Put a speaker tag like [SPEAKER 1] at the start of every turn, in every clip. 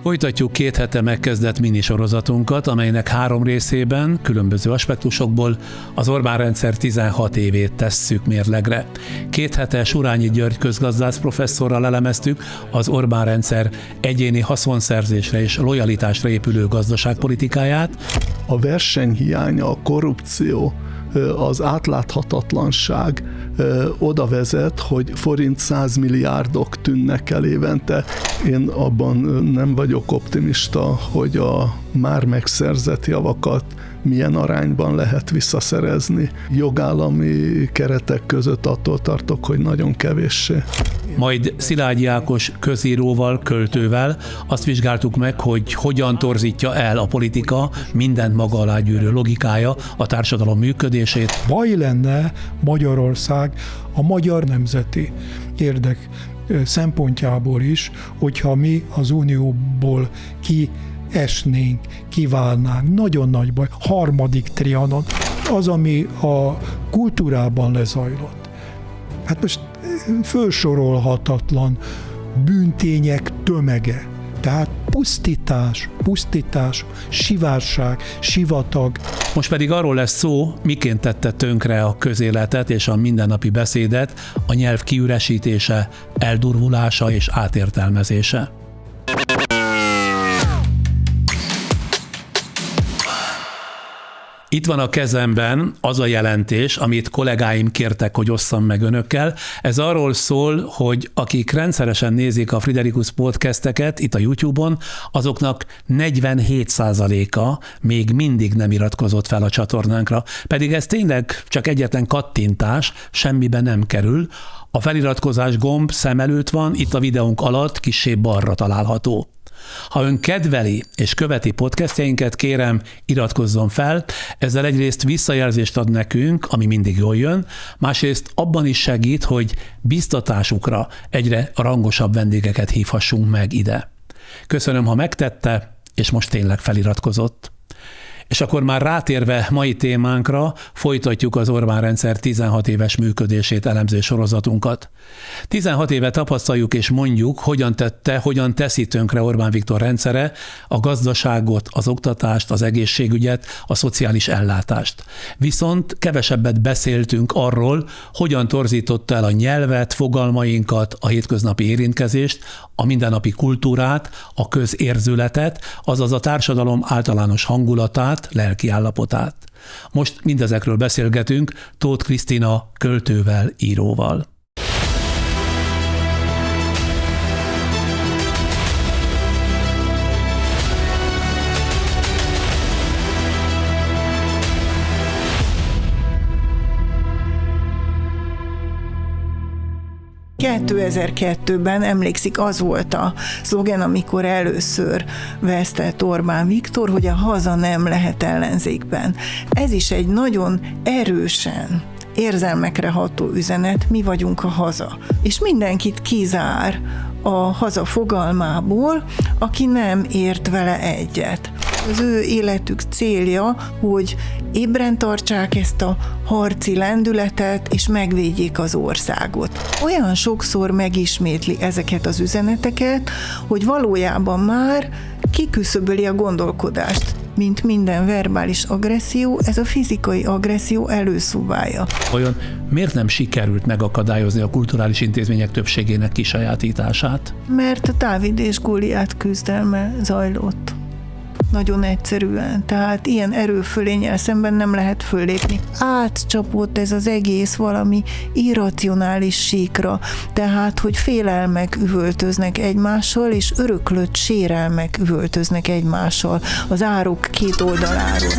[SPEAKER 1] Folytatjuk 2 hete megkezdett minisorozatunkat, amelynek 3 részében, különböző aspektusokból az Orbán-rendszer 16 évét tesszük mérlegre. 2 hete Surányi György közgazdász professzorral elemeztük az Orbán-rendszer egyéni haszonszerzésre és lojalitásra épülő gazdaságpolitikáját.
[SPEAKER 2] A versenyhiánya, a korrupció, az átláthatatlanság oda vezet, hogy forint 100 milliárdok tűnnek el évente. Én abban nem vagyok optimista, hogy a már megszerzett javakat milyen arányban lehet visszaszerezni. Jogállami keretek között attól tartok, hogy nagyon kevéssé.
[SPEAKER 1] Majd Szilágyi Ákos közíróval, költővel azt vizsgáltuk meg, hogy hogyan torzítja el a politika mindent maga alá gyűrő logikája a társadalom működését.
[SPEAKER 3] Baj lenne Magyarország a magyar nemzeti érdek szempontjából is, hogyha mi az Unióból kiesnénk, kiválnánk. Nagyon nagy baj. 3. trianon. Az, ami a kultúrában lezajlott. Hát most fölsorolhatatlan bűntények tömege. Tehát pusztítás, sivárság, sivatag.
[SPEAKER 1] Most pedig arról lesz szó, miként tette tönkre a közéletet és a mindennapi beszédet a nyelv kiüresítése, eldurvulása és átértelmezése. Itt van a kezemben az a jelentés, amit kollégáim kértek, hogy osszam meg önökkel. Ez arról szól, hogy akik rendszeresen nézik a Friderikus podcasteket itt a YouTube-on, azoknak 47%-a még mindig nem iratkozott fel a csatornánkra. Pedig ez tényleg csak egyetlen kattintás, semmibe nem kerül. A feliratkozás gomb szem előtt van, itt a videónk alatt kissé balra található. Ha ön kedveli és követi podcastjainket, kérem, iratkozzon fel, ezzel egyrészt visszajelzést ad nekünk, ami mindig jól jön, másrészt abban is segít, hogy biztatásukra egyre rangosabb vendégeket hívhassunk meg ide. Köszönöm, ha megtette, és most tényleg feliratkozott. És akkor már rátérve mai témánkra, folytatjuk az Orbán-rendszer 16 éves működését elemző sorozatunkat. 16 éve tapasztaljuk és mondjuk, hogyan teszi tönkre Orbán Viktor rendszere a gazdaságot, az oktatást, az egészségügyet, a szociális ellátást. Viszont kevesebbet beszéltünk arról, hogyan torzította el a nyelvet, fogalmainkat, a hétköznapi érintkezést, a mindennapi kultúrát, a közérzületet, azaz a társadalom általános hangulatát, lelki állapotát. Most mindezekről beszélgetünk Tóth Krisztina költővel, íróval.
[SPEAKER 4] ...2002-ben emlékszik, az volt a szlogen, amikor először vesztett Orbán Viktor, hogy a haza nem lehet ellenzékben. Ez is egy nagyon erősen érzelmekre ható üzenet, mi vagyunk a haza. És mindenkit kizár a haza fogalmából, aki nem ért vele egyet. Az ő életük célja, hogy ébren tartsák ezt a harci lendületet, és megvédjék az országot. Olyan sokszor megismétli ezeket az üzeneteket, hogy valójában már kiküszöböli a gondolkodást. Mint minden verbális agresszió, ez a fizikai agresszió előszobája.
[SPEAKER 1] Vajon miért nem sikerült megakadályozni a kulturális intézmények többségének kisajátítását?
[SPEAKER 4] Mert a Dávid és Góliát küzdelme zajlott. Nagyon egyszerűen. Tehát ilyen erőfölénnyel szemben nem lehet föllépni. Átcsapott ez az egész valami irracionális síkra. Tehát, hogy félelmek üvöltöznek egymással, és öröklött sérelmek üvöltöznek egymással az árok két oldaláról.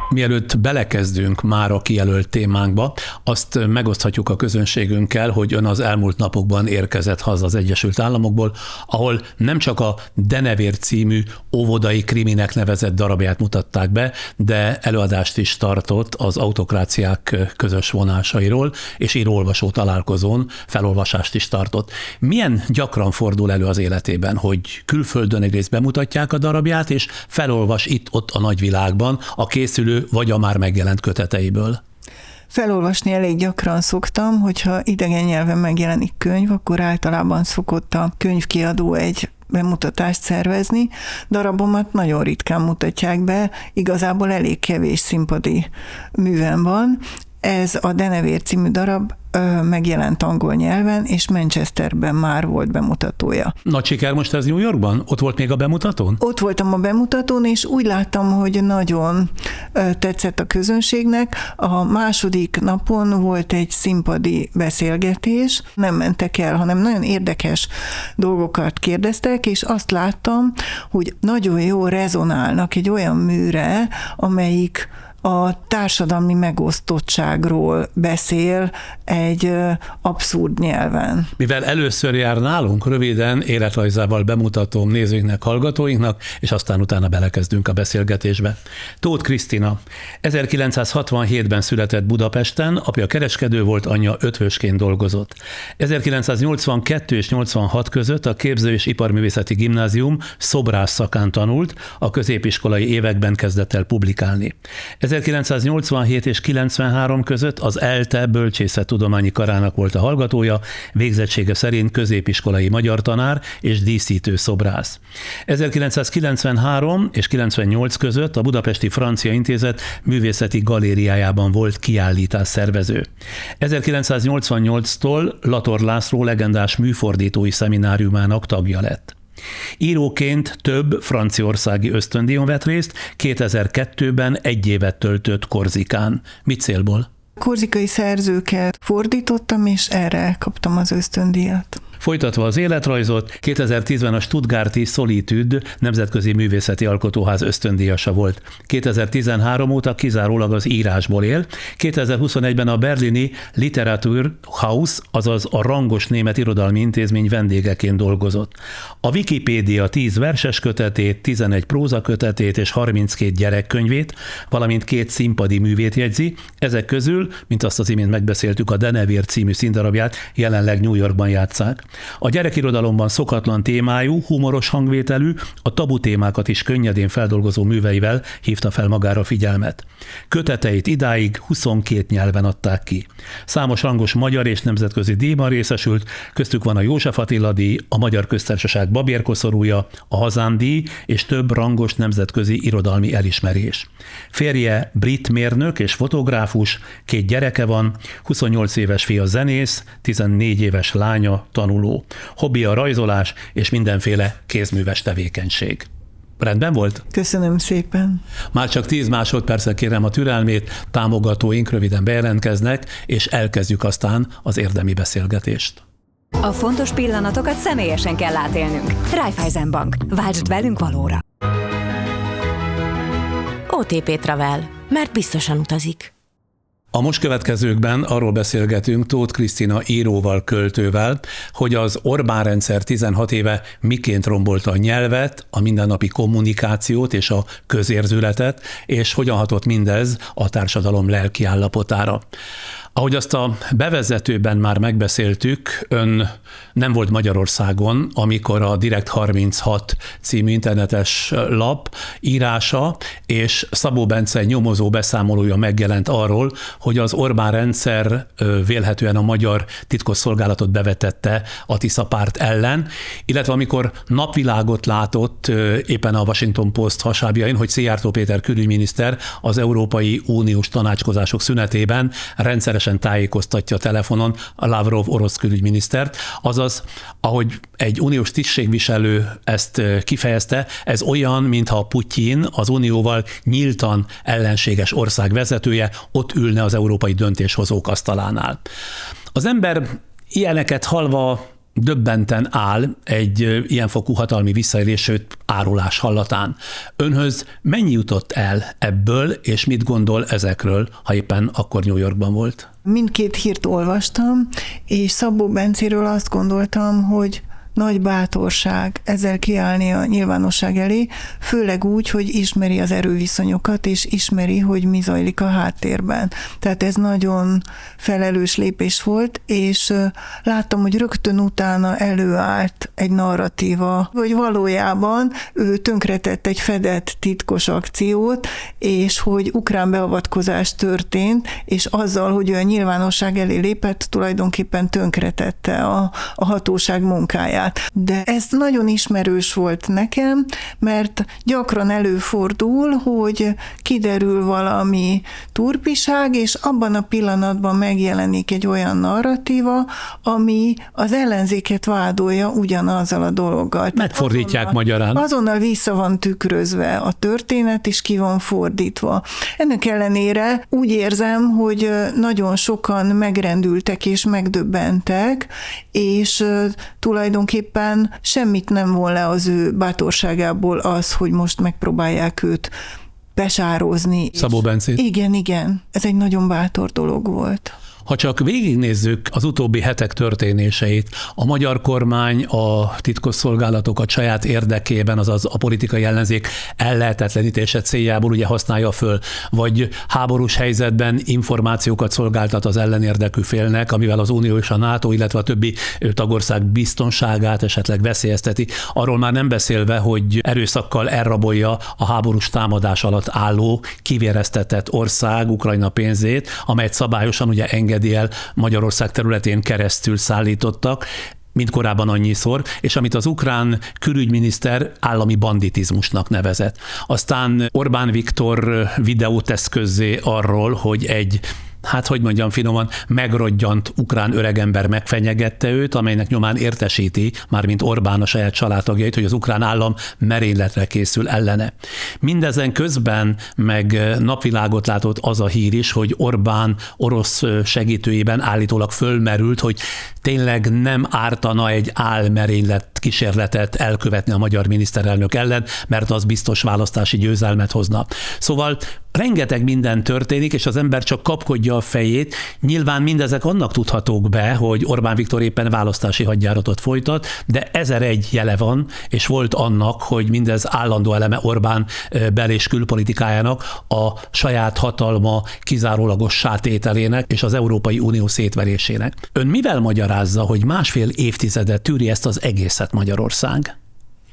[SPEAKER 1] Mielőtt belekezdünk már a kijelölt témánkba, azt megoszthatjuk a közönségünkkel, hogy ön az elmúlt napokban érkezett haza az Egyesült Államokból, ahol nem csak a Denevér című óvodai kriminek nevezett darabját mutatták be, de előadást is tartott az autokráciák közös vonásairól, és író-olvasó találkozón felolvasást is tartott. Milyen gyakran fordul elő az életében, hogy külföldön egyrészt bemutatják a darabját, és felolvas itt-ott a nagyvilágban a készülő vagy a már megjelent köteteiből?
[SPEAKER 4] Felolvasni elég gyakran szoktam, hogyha idegen nyelven megjelenik könyv, akkor általában szokott a könyvkiadó egy bemutatást szervezni. Darabomat nagyon ritkán mutatják be, igazából elég kevés színpadi művem van. Ez a Denevér című darab megjelent angol nyelven, és Manchesterben már volt bemutatója.
[SPEAKER 1] Nagy siker most ez New Yorkban? Ott volt még a bemutatón?
[SPEAKER 4] Ott voltam a bemutatón, és úgy láttam, hogy nagyon tetszett a közönségnek. A második napon volt egy színpadi beszélgetés, nem mentek el, hanem nagyon érdekes dolgokat kérdeztek, és azt láttam, hogy nagyon jól rezonálnak egy olyan műre, amelyik a társadalmi megosztottságról beszél egy abszurd nyelven.
[SPEAKER 1] Mivel először jár nálunk, röviden életrajzával bemutatom nézőinknek, hallgatóinknak, és aztán utána belekezdünk a beszélgetésbe. Tóth Krisztina 1967-ben született Budapesten, apja kereskedő volt, anyja ötvösként dolgozott. 1982 és 86 között a Képző- és Iparművészeti Gimnázium szobrász szakán tanult, a középiskolai években kezdett el publikálni. 1987 és 93 között az ELTE bölcsészettudományi karának volt a hallgatója, végzettsége szerint középiskolai magyar tanár és díszítő szobrász. 1993 és 98 között a Budapesti Francia Intézet művészeti galériájában volt kiállítás szervező. 1988-tól Lator László legendás műfordítói szemináriumának tagja lett. Íróként több franciaországi ösztöndíjon vett részt, 2002-ben 1 évet töltött Korzikán. Mit célból?
[SPEAKER 4] Korzikai szerzőket fordítottam, és erre kaptam az ösztöndíjat.
[SPEAKER 1] Folytatva az életrajzot, 2010-ben a stuttgarti Solitude Nemzetközi Művészeti Alkotóház ösztöndíjasa volt. 2013 óta kizárólag az írásból él, 2021-ben a berlini Literaturhaus, azaz a rangos német irodalmi intézmény vendégeként dolgozott. A Wikipédia 10 verses kötetét, 11 próza kötetét és 32 gyerekkönyvét, valamint 2 színpadi művét jegyzi, ezek közül, mint azt az imént megbeszéltük, a Denevér című színdarabját jelenleg New Yorkban játsszák. A gyerekirodalomban szokatlan témájú, humoros hangvételű, a tabu témákat is könnyedén feldolgozó műveivel hívta fel magára figyelmet. Köteteit idáig 22 nyelven adták ki. Számos rangos magyar és nemzetközi díjban részesült, köztük van a József Attila díj, a Magyar Köztársaság babérkoszorúja, a Hazám díj és több rangos nemzetközi irodalmi elismerés. Férje brit mérnök és fotográfus, 2 gyereke van, 28 éves fia zenész, 14 éves lánya tanuló. Hobbi a rajzolás és mindenféle kézműves tevékenység. Rendben volt?
[SPEAKER 4] Köszönöm szépen.
[SPEAKER 1] Már csak 10 másodpercre kérem a türelmét, támogatóink röviden bejelentkeznek, és elkezdjük aztán az érdemi beszélgetést.
[SPEAKER 5] A fontos pillanatokat személyesen kell átélnünk. Raiffeisenbank. Váltsd velünk valóra.
[SPEAKER 6] OTP Travel, mert biztosan utazik.
[SPEAKER 1] A most következőkben arról beszélgetünk Tóth Krisztina íróval, költővel, hogy az Orbán-rendszer 16 éve miként rombolta a nyelvet, a mindennapi kommunikációt és a közérzületet, és hogyan hatott mindez a társadalom lelki állapotára. Ahogy azt a bevezetőben már megbeszéltük, ön nem volt Magyarországon, amikor a Direkt 36 című internetes lap írása és Szabó Bence nyomozó beszámolója megjelent arról, hogy az Orbán rendszer vélhetően a magyar titkosszolgálatot bevetette a Tisza párt ellen, illetve amikor napvilágot látott éppen a Washington Post hasábjain, hogy Szijjártó Péter külügyminiszter az Európai Uniós tanácskozások szünetében rendszeresen tájékoztatja a telefonon a Lavrov orosz külügyminisztert, azaz, ahogy egy uniós tisztségviselő ezt kifejezte, ez olyan, mintha Putyin, az unióval nyíltan ellenséges ország vezetője ott ülne az európai döntéshozók asztalánál. Az ember ilyeneket hallva döbbenten áll egy ilyenfokú hatalmi visszaélés, sőt árulás hallatán. Önhöz mennyi jutott el ebből, és mit gondol ezekről, ha éppen akkor New Yorkban volt?
[SPEAKER 4] Mindkét hírt olvastam, és Szabó Bencéről azt gondoltam, hogy nagy bátorság ezzel kiállni a nyilvánosság elé, főleg úgy, hogy ismeri az erőviszonyokat, és ismeri, hogy mi zajlik a háttérben. Tehát ez nagyon felelős lépés volt, és láttam, hogy rögtön utána előállt egy narratíva, hogy valójában ő tönkretett egy fedett titkos akciót, és hogy ukrán beavatkozás történt, és azzal, hogy ő a nyilvánosság elé lépett, tulajdonképpen tönkretette a hatóság munkáját. De ez nagyon ismerős volt nekem, mert gyakran előfordul, hogy kiderül valami turpiság, és abban a pillanatban megjelenik egy olyan narratíva, ami az ellenzéket vádolja ugyanazzal a dologgal.
[SPEAKER 1] Megfordítják magyarán.
[SPEAKER 4] Azonnal vissza van tükrözve a történet, és ki van fordítva. Ennek ellenére úgy érzem, hogy nagyon sokan megrendültek és megdöbbentek, és tulajdonképpen semmit nem von le az ő bátorságából az, hogy most megpróbálják őt besározni.
[SPEAKER 1] Szabó Bencét.
[SPEAKER 4] Igen. Ez egy nagyon bátor dolog volt.
[SPEAKER 1] Ha csak végignézzük az utóbbi hetek történéseit, a magyar kormány a titkosszolgálatokat saját érdekében, azaz a politikai ellenzék ellehetetlenítése céljából ugye használja föl, vagy háborús helyzetben információkat szolgáltat az ellenérdekű félnek, amivel az Unió és a NATO, illetve a többi tagország biztonságát esetleg veszélyezteti. Arról már nem beszélve, hogy erőszakkal elrabolja a háborús támadás alatt álló, kivéreztetett ország Ukrajna pénzét, amelyet szabályosan ugye engedi el Magyarország területén keresztül szállítottak, mint korábban annyiszor, és amit az ukrán külügyminiszter állami banditizmusnak nevezett. Aztán Orbán Viktor videót tesz közzé arról, hogy egy finoman, megrodjant ukrán öregember megfenyegette őt, amelynek nyomán értesíti, mármint Orbán a saját családtagjait, hogy az ukrán állam merényletre készül ellene. Mindezen közben meg napvilágot látott az a hír is, hogy Orbán orosz segítőjében állítólag fölmerült, hogy tényleg nem ártana egy álmerénylet kísérletet elkövetni a magyar miniszterelnök ellen, mert az biztos választási győzelmet hozna. Szóval rengeteg minden történik, és az ember csak kapkodja a fejét. Nyilván mindezek annak tudhatók be, hogy Orbán Viktor éppen választási hadjáratot folytat, de 1001 jele van, és volt annak, hogy mindez állandó eleme Orbán bel- és külpolitikájának, a saját hatalma kizárólagossá tételének és az Európai Unió szétverésének. Ön mivel magyarázza, hogy 1,5 évtizedet tűri ezt az egészet Magyarország?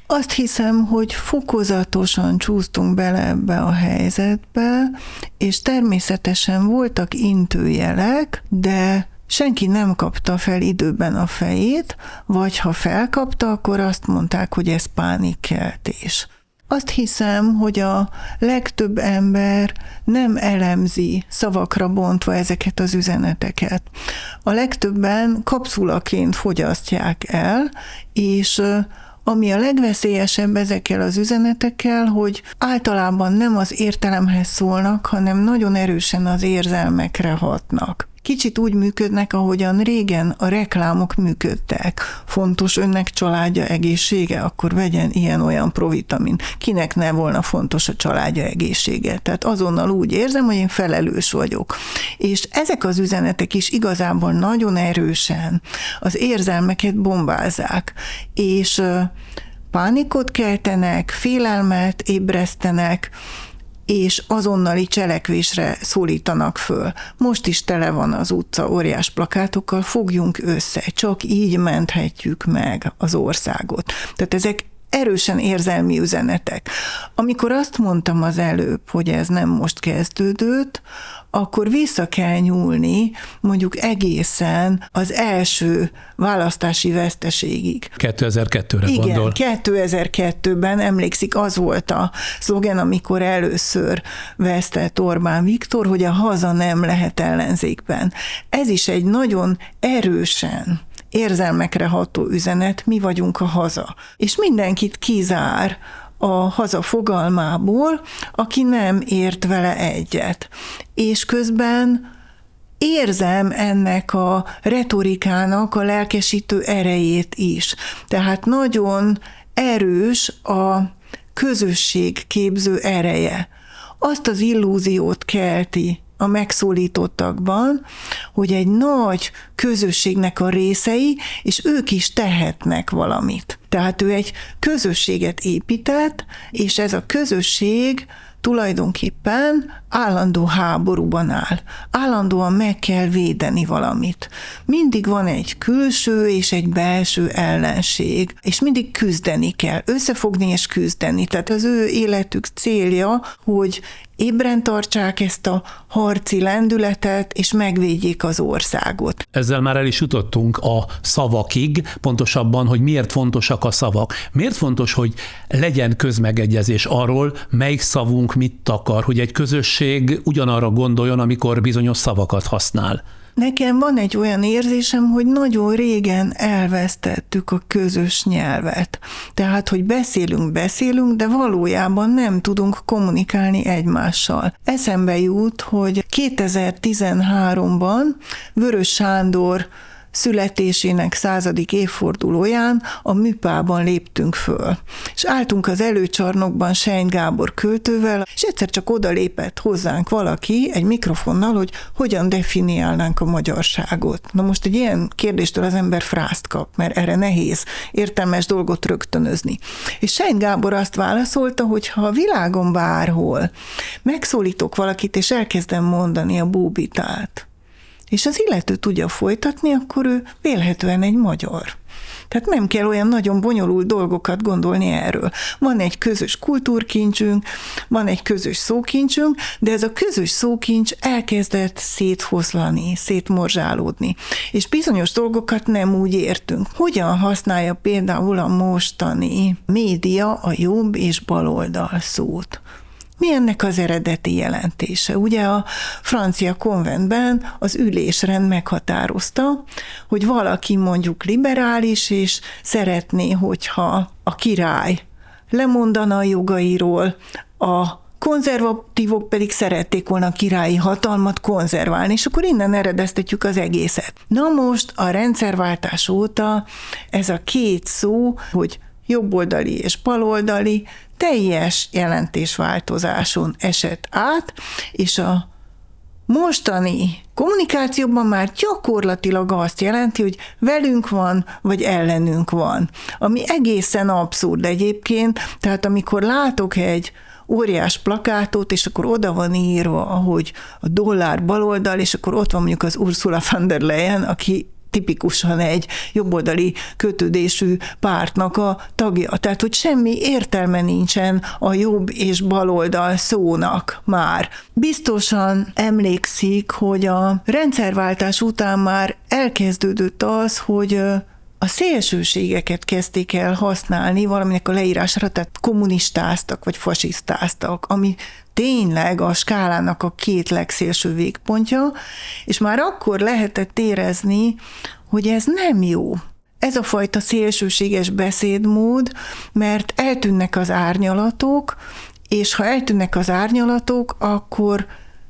[SPEAKER 4] Azt hiszem, hogy fokozatosan csúsztunk bele ebbe a helyzetbe, és természetesen voltak intőjelek, de senki nem kapta fel időben a fejét, vagy ha felkapta, akkor azt mondták, hogy ez pánikkeltés. Azt hiszem, hogy a legtöbb ember nem elemzi szavakra bontva ezeket az üzeneteket. A legtöbben kapszulaként fogyasztják el, és ami a legveszélyesebb ezekkel az üzenetekkel, hogy általában nem az értelemhez szólnak, hanem nagyon erősen az érzelmekre hatnak. Kicsit úgy működnek, ahogyan régen a reklámok működtek. Fontos önnek családja egészsége, akkor vegyen ilyen-olyan provitamin. Kinek ne volna fontos a családja egészsége? Tehát azonnal úgy érzem, hogy én felelős vagyok. És ezek az üzenetek is igazából nagyon erősen az érzelmeket bombázzák, és pánikot keltenek, félelmet ébresztenek, és azonnali cselekvésre szólítanak föl. Most is tele van az utca óriás plakátokkal, fogjunk össze, csak így menthetjük meg az országot. Tehát ezek erősen érzelmi üzenetek. Amikor azt mondtam az előbb, hogy ez nem most kezdődött, akkor vissza kell nyúlni mondjuk egészen az első választási veszteségig.
[SPEAKER 1] 2002-re gondol.
[SPEAKER 4] Igen, 2002-ben emlékszik, az volt a szlogen, amikor először vesztett Orbán Viktor, hogy a haza nem lehet ellenzékben. Ez is egy nagyon erősen érzelmekre ható üzenet, mi vagyunk a haza. És mindenkit kizár a haza fogalmából, aki nem ért vele egyet. És közben érzem ennek a retorikának a lelkesítő erejét is. Tehát nagyon erős a közösségképző ereje. Azt az illúziót kelti a megszólítottakban, hogy egy nagy közösségnek a részei, és ők is tehetnek valamit. Tehát ő egy közösséget épített, és ez a közösség tulajdonképpen állandó háborúban áll. Állandóan meg kell védeni valamit. Mindig van egy külső és egy belső ellenség, és mindig küzdeni kell, összefogni és küzdeni. Tehát az ő életük célja, hogy ébren tartsák ezt a harci lendületet, és megvédjék az országot.
[SPEAKER 1] Ezzel már el is jutottunk a szavakig, pontosabban, hogy miért fontosak a szavak. Miért fontos, hogy legyen közmegegyezés arról, melyik szavunk mit takar, hogy egy közösség ugyanarra gondoljon, amikor bizonyos szavakat használ.
[SPEAKER 4] Nekem van egy olyan érzésem, hogy nagyon régen elvesztettük a közös nyelvet. Tehát, hogy beszélünk, de valójában nem tudunk kommunikálni egymással. Eszembe jut, hogy 2013-ban Vörös Sándor születésének 100. évfordulóján a Műpában léptünk föl. És álltunk az előcsarnokban Sein Gábor költővel, és egyszer csak odalépett hozzánk valaki egy mikrofonnal, hogy hogyan definiálnánk a magyarságot. Na most egy ilyen kérdéstől az ember frászt kap, mert erre nehéz értelmes dolgot rögtönözni. És Sein Gábor azt válaszolta, hogy ha a világon bárhol megszólítok valakit, és elkezdem mondani a búbitát, és az illető tudja folytatni, akkor ő vélhetően egy magyar. Tehát nem kell olyan nagyon bonyolult dolgokat gondolni erről. Van egy közös kultúrkincsünk, van egy közös szókincsünk, de ez a közös szókincs elkezdett szétfoszlani, szétmorzsálódni. És bizonyos dolgokat nem úgy értünk. Hogyan használja például a mostani média a jobb és baloldal szót? Mi ennek az eredeti jelentése? Ugye a francia konventben az ülésrend meghatározta, hogy valaki mondjuk liberális, és szeretné, hogyha a király lemondana a jogairól, a konzervatívok pedig szerették volna a királyi hatalmat konzerválni, és akkor innen eredeztetjük az egészet. Na most a rendszerváltás óta ez a két szó, hogy jobboldali és baloldali, teljes jelentésváltozáson esett át, és a mostani kommunikációban már gyakorlatilag azt jelenti, hogy velünk van, vagy ellenünk van. Ami egészen abszurd egyébként, tehát amikor látok egy óriás plakátot, és akkor oda van írva, hogy a dollár baloldal, és akkor ott van mondjuk az Ursula von der Leyen, aki tipikusan egy jobboldali kötődésű pártnak a tagja. Tehát, hogy semmi értelme nincsen a jobb és baloldal szónak már. Biztosan emlékszik, hogy a rendszerváltás után már elkezdődött az, hogy a szélsőségeket kezdték el használni valaminek a leírására, tehát kommunistáztak vagy fasisztáztak, ami tényleg a skálának a két legszélső végpontja, és már akkor lehetett érezni, hogy ez nem jó. Ez a fajta szélsőséges beszédmód, mert eltűnnek az árnyalatok, és ha eltűnnek az árnyalatok, akkor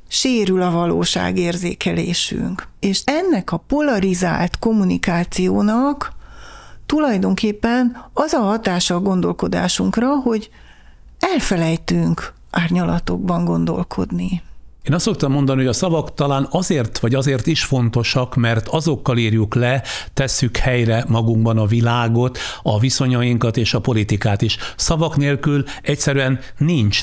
[SPEAKER 4] sérül a valóságérzékelésünk. És ennek a polarizált kommunikációnak tulajdonképpen az a hatása a gondolkodásunkra, hogy elfelejtünk árnyalatokban gondolkodni.
[SPEAKER 1] Én azt szoktam mondani, hogy a szavak talán azért is fontosak, mert azokkal írjuk le, tesszük helyre magunkban a világot, a viszonyainkat és a politikát is. Szavak nélkül egyszerűen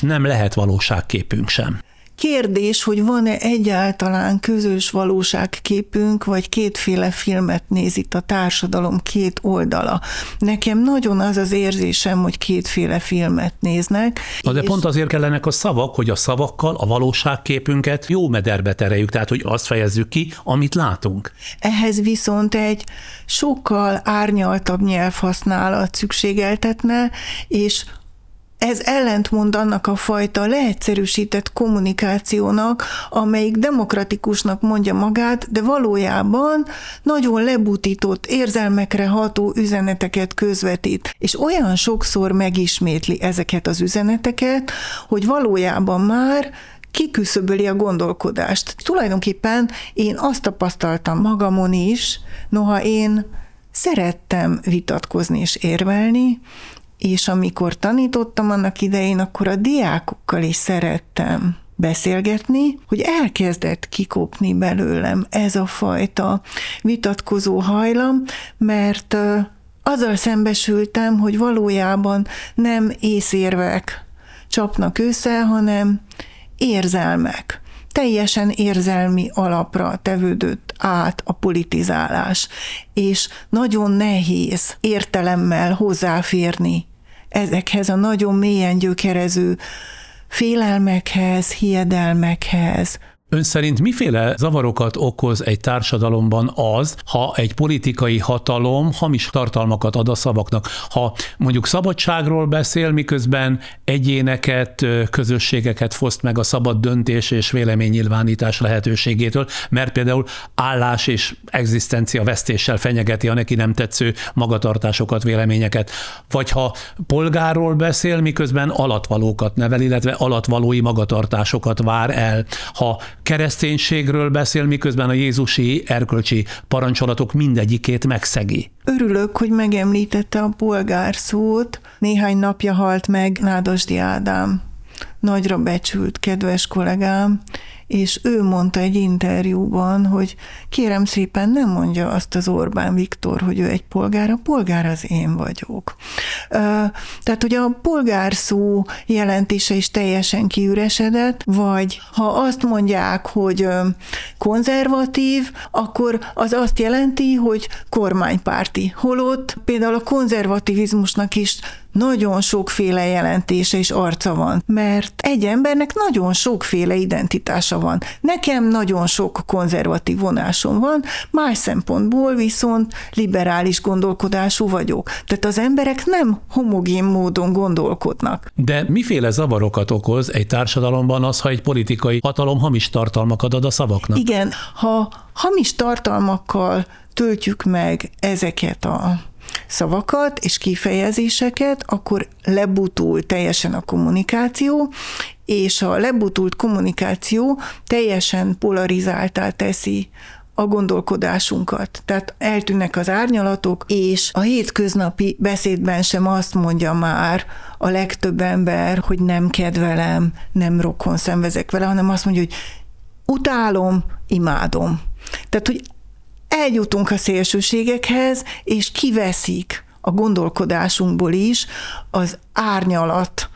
[SPEAKER 1] nem lehet valóságképünk sem.
[SPEAKER 4] Kérdés, hogy van-e egyáltalán közös valóságképünk, vagy kétféle filmet néz itt a társadalom két oldala. Nekem nagyon az az érzésem, hogy kétféle filmet néznek.
[SPEAKER 1] De pont azért kellenek a szavak, hogy a szavakkal a valóságképünket jó mederbe tereljük, tehát hogy azt fejezzük ki, amit látunk.
[SPEAKER 4] Ehhez viszont egy sokkal árnyaltabb nyelvhasználat szükségeltetne, és ez ellentmond annak a fajta leegyszerűsített kommunikációnak, amelyik demokratikusnak mondja magát, de valójában nagyon lebutított, érzelmekre ható üzeneteket közvetít. És olyan sokszor megismétli ezeket az üzeneteket, hogy valójában már kiküszöböli a gondolkodást. Tulajdonképpen én azt tapasztaltam magamon is, noha én szerettem vitatkozni és érvelni, és amikor tanítottam annak idején, akkor a diákokkal is szerettem beszélgetni, hogy elkezdett kikopni belőlem ez a fajta vitatkozó hajlam, mert azzal szembesültem, hogy valójában nem észérvek csapnak össze, hanem érzelmek. Teljesen érzelmi alapra tevődött át a politizálás, és nagyon nehéz értelemmel hozzáférni ezekhez a nagyon mélyen gyökerező félelmekhez, hiedelmekhez.
[SPEAKER 1] Ön szerint miféle zavarokat okoz egy társadalomban az, ha egy politikai hatalom hamis tartalmakat ad a szavaknak? Ha mondjuk szabadságról beszél, miközben egyéneket, közösségeket foszt meg a szabad döntés és véleménynyilvánítás lehetőségétől, mert például állás és egzisztencia vesztéssel fenyegeti a neki nem tetsző magatartásokat, véleményeket. Vagy ha polgárról beszél, miközben alatvalókat nevel, illetve alatvalói magatartásokat vár el. Ha kereszténységről beszél, miközben a jézusi erkölcsi parancsolatok mindegyikét megszegi.
[SPEAKER 4] Örülök, hogy megemlítette a polgár szót. Néhány napja halt meg Nádasdy Ádám, nagyra becsült, kedves kollégám, és ő mondta egy interjúban, hogy kérem szépen nem mondja azt az Orbán Viktor, hogy ő egy polgár, a polgár az én vagyok. Tehát, hogy a polgár szó jelentése is teljesen kiüresedett, vagy ha azt mondják, hogy konzervatív, akkor az azt jelenti, hogy kormánypárti. Holott például a konzervativizmusnak is nagyon sokféle jelentése és arca van, mert egy embernek nagyon sokféle identitása van. Nekem nagyon sok konzervatív vonásom van, más szempontból viszont liberális gondolkodású vagyok. Tehát az emberek nem homogén módon gondolkodnak.
[SPEAKER 1] De miféle zavarokat okoz egy társadalomban az, ha egy politikai hatalom hamis tartalmakat ad a szavaknak?
[SPEAKER 4] Igen, ha hamis tartalmakkal töltjük meg ezeket a szavakat és kifejezéseket, akkor lebutul teljesen a kommunikáció, és a lebutult kommunikáció teljesen polarizáltá teszi a gondolkodásunkat. Tehát eltűnnek az árnyalatok, és a hétköznapi beszédben sem azt mondja már a legtöbb ember, hogy nem kedvelem, nem rokon szenvezek vele, hanem azt mondja, hogy utálom, imádom. Tehát, hogy eljutunk a szélsőségekhez, és kiveszik a gondolkodásunkból is az árnyalat,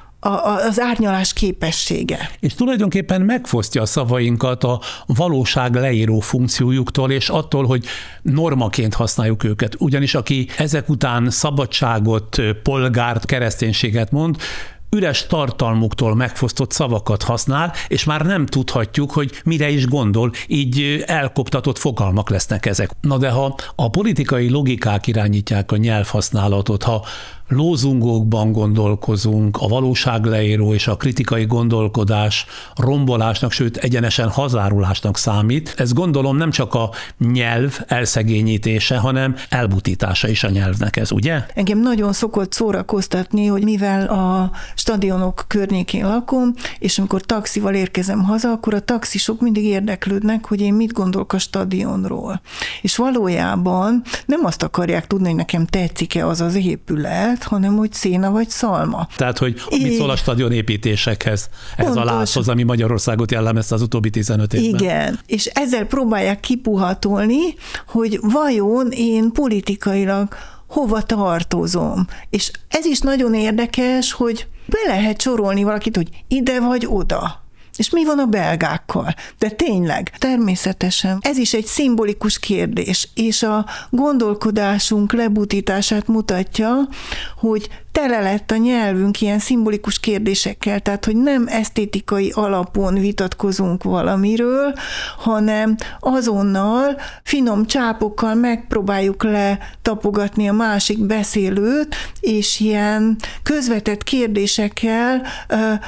[SPEAKER 4] az árnyalás képessége.
[SPEAKER 1] És tulajdonképpen megfosztja a szavainkat a valóság leíró funkciójuktól, és attól, hogy normaként használjuk őket. Ugyanis aki ezek után szabadságot, polgárt, kereszténységet mond, üres tartalmuktól megfosztott szavakat használ, és már nem tudhatjuk, hogy mire is gondol, így elkoptatott fogalmak lesznek ezek. Na de ha a politikai logikák irányítják a nyelvhasználatot, ha lózungokban gondolkozunk, a valóságleíró és a kritikai gondolkodás rombolásnak, sőt egyenesen hazárulásnak számít. Ez gondolom nem csak a nyelv elszegényítése, hanem elbutítása is a nyelvnek ez, ugye?
[SPEAKER 4] Engem nagyon szokott szórakoztatni, hogy mivel a stadionok környékén lakom, és amikor taxival érkezem haza, akkor a taxisok mindig érdeklődnek, hogy én mit gondolok a stadionról. És valójában nem azt akarják tudni, hogy nekem tetszik-e az az épület, hanem hogy széna vagy szalma.
[SPEAKER 1] Tehát, hogy mit szól a stadionépítésekhez, ehhez a lázhoz, ami Magyarországot jellemezte az utóbbi 15 évben.
[SPEAKER 4] Igen, és ezzel próbálják kipuhatolni, hogy vajon én politikailag hova tartozom. És ez is nagyon érdekes, hogy be lehet sorolni valakit, hogy ide vagy oda. És mi van a belgákkal? De tényleg, természetesen ez is egy szimbolikus kérdés, és a gondolkodásunk lebutítását mutatja, hogy tele lett a nyelvünk ilyen szimbolikus kérdésekkel, tehát hogy nem esztétikai alapon vitatkozunk valamiről, hanem azonnal finom csápokkal megpróbáljuk letapogatni a másik beszélőt, és ilyen közvetett kérdésekkel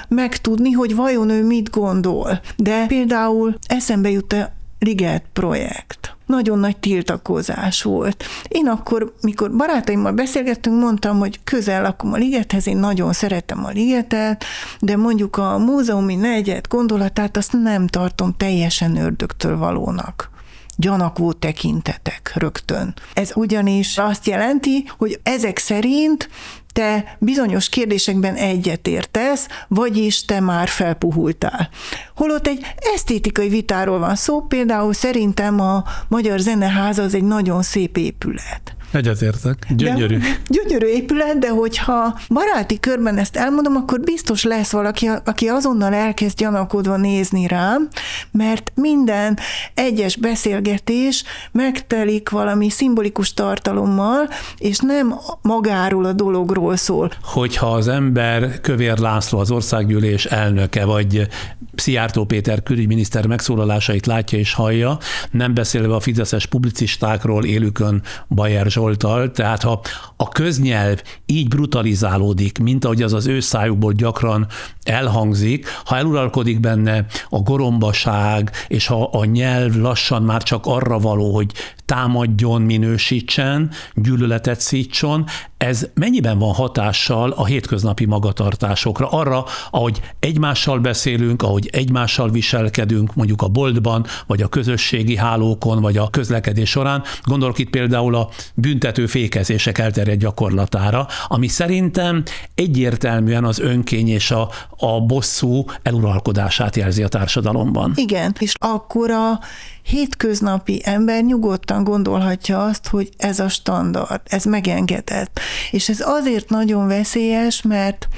[SPEAKER 4] megtudni, hogy vajon ő mit gondol. De például eszembe jut a Liget projekt. Nagyon nagy tiltakozás volt. Én akkor, mikor barátaimmal beszélgettünk, mondtam, hogy közel lakom a Ligethez, én nagyon szeretem a Ligetet, de mondjuk a múzeumi negyed gondolatát azt nem tartom teljesen ördögtől valónak. Gyanakvó tekintetek rögtön. Ez ugyanis azt jelenti, hogy ezek szerint te bizonyos kérdésekben egyetértesz, vagyis te már felpuhultál. Holott egy esztétikai vitáról van szó, például szerintem a Magyar Zeneháza az egy nagyon szép épület.
[SPEAKER 1] Egyetértek. Gyönyörű.
[SPEAKER 4] Gyönyörű épület, de hogyha baráti körben ezt elmondom, akkor biztos lesz valaki, aki azonnal elkezd gyanakodva nézni rám, mert minden egyes beszélgetés megtelik valami szimbolikus tartalommal, és nem magáról a dologról szól.
[SPEAKER 1] Hogyha az ember Kövér László, az országgyűlés elnöke, vagy Szijjártó Péter külügyminiszter megszólalásait látja és hallja, nem beszélve a fideszes publicistákról, élükön Bajer Zsolttal, tehát ha a köznyelv így brutalizálódik, mint ahogy az ő szájukból gyakran elhangzik, ha eluralkodik benne a gorombaság, és ha a nyelv lassan már csak arra való, hogy támadjon, minősítsen, gyűlöletet szítson, ez mennyiben van hatással a hétköznapi magatartásokra, arra, ahogy egymással beszélünk, ahogy egymással viselkedünk, mondjuk a boltban, vagy a közösségi hálókon, vagy a közlekedés során. Gondolok itt például a büntető fékezések elterjedt gyakorlatára, ami szerintem egyértelműen az önkény és a bosszú eluralkodását jelzi a társadalomban.
[SPEAKER 4] Igen, és akkor a hétköznapi ember nyugodtan gondolhatja azt, hogy ez a standard, ez megengedett. És ez azért nagyon veszélyes, mert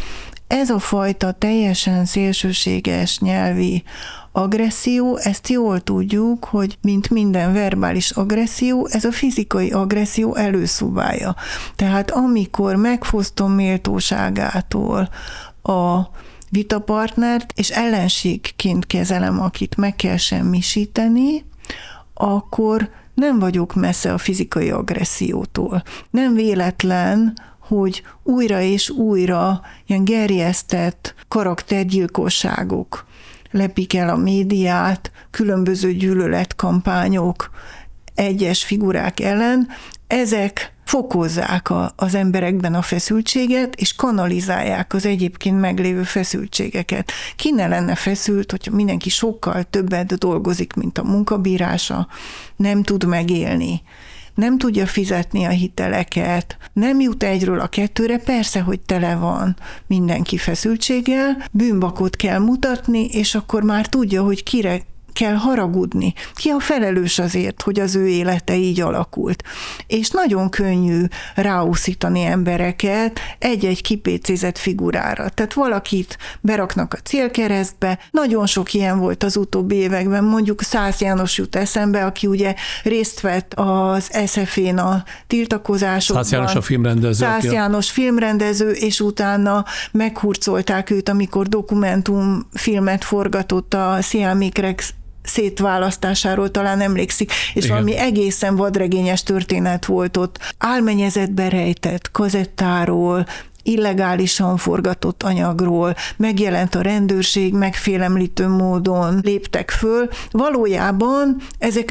[SPEAKER 4] ez a fajta teljesen szélsőséges nyelvi agresszió, ezt jól tudjuk, hogy mint minden verbális agresszió, ez a fizikai agresszió előszobája. Tehát amikor megfosztom méltóságától a vitapartnert, és ellenségként kezelem, akit meg kell semmisíteni, akkor nem vagyok messze a fizikai agressziótól. Nem véletlen, hogy újra és újra ilyen gerjesztett karaktergyilkosságok lepik el a médiát, különböző gyűlöletkampányok egyes figurák ellen. Ezek fokozzák az emberekben a feszültséget, és kanalizálják az egyébként meglévő feszültségeket. Ki ne lenne feszült, hogyha mindenki sokkal többet dolgozik, mint a munkabírása, nem tud megélni, nem tudja fizetni a hiteleket, nem jut egyről a kettőre, persze, hogy tele van mindenki feszültséggel, bűnbakot kell mutatni, és akkor már tudja, hogy kire kell haragudni. Ki a felelős azért, hogy az ő élete így alakult. És nagyon könnyű ráúszítani embereket egy-egy kipécézett figurára. Tehát valakit beraknak a célkeresztbe, nagyon sok ilyen volt az utóbbi években, mondjuk Szász János jut eszembe, aki ugye részt vett az SF-én a tiltakozásokban.
[SPEAKER 1] Szász János a filmrendező.
[SPEAKER 4] Szász János filmrendező, és utána meghurcolták őt, amikor dokumentumfilmet forgatott a Siamik Rex szétválasztásáról, talán emlékszik, és igen, valami egészen vadregényes történet volt ott. Álmennyezetbe rejtett kazettáról, illegálisan forgatott anyagról, megjelent a rendőrség, megfélemlítő módon léptek föl. Valójában ezek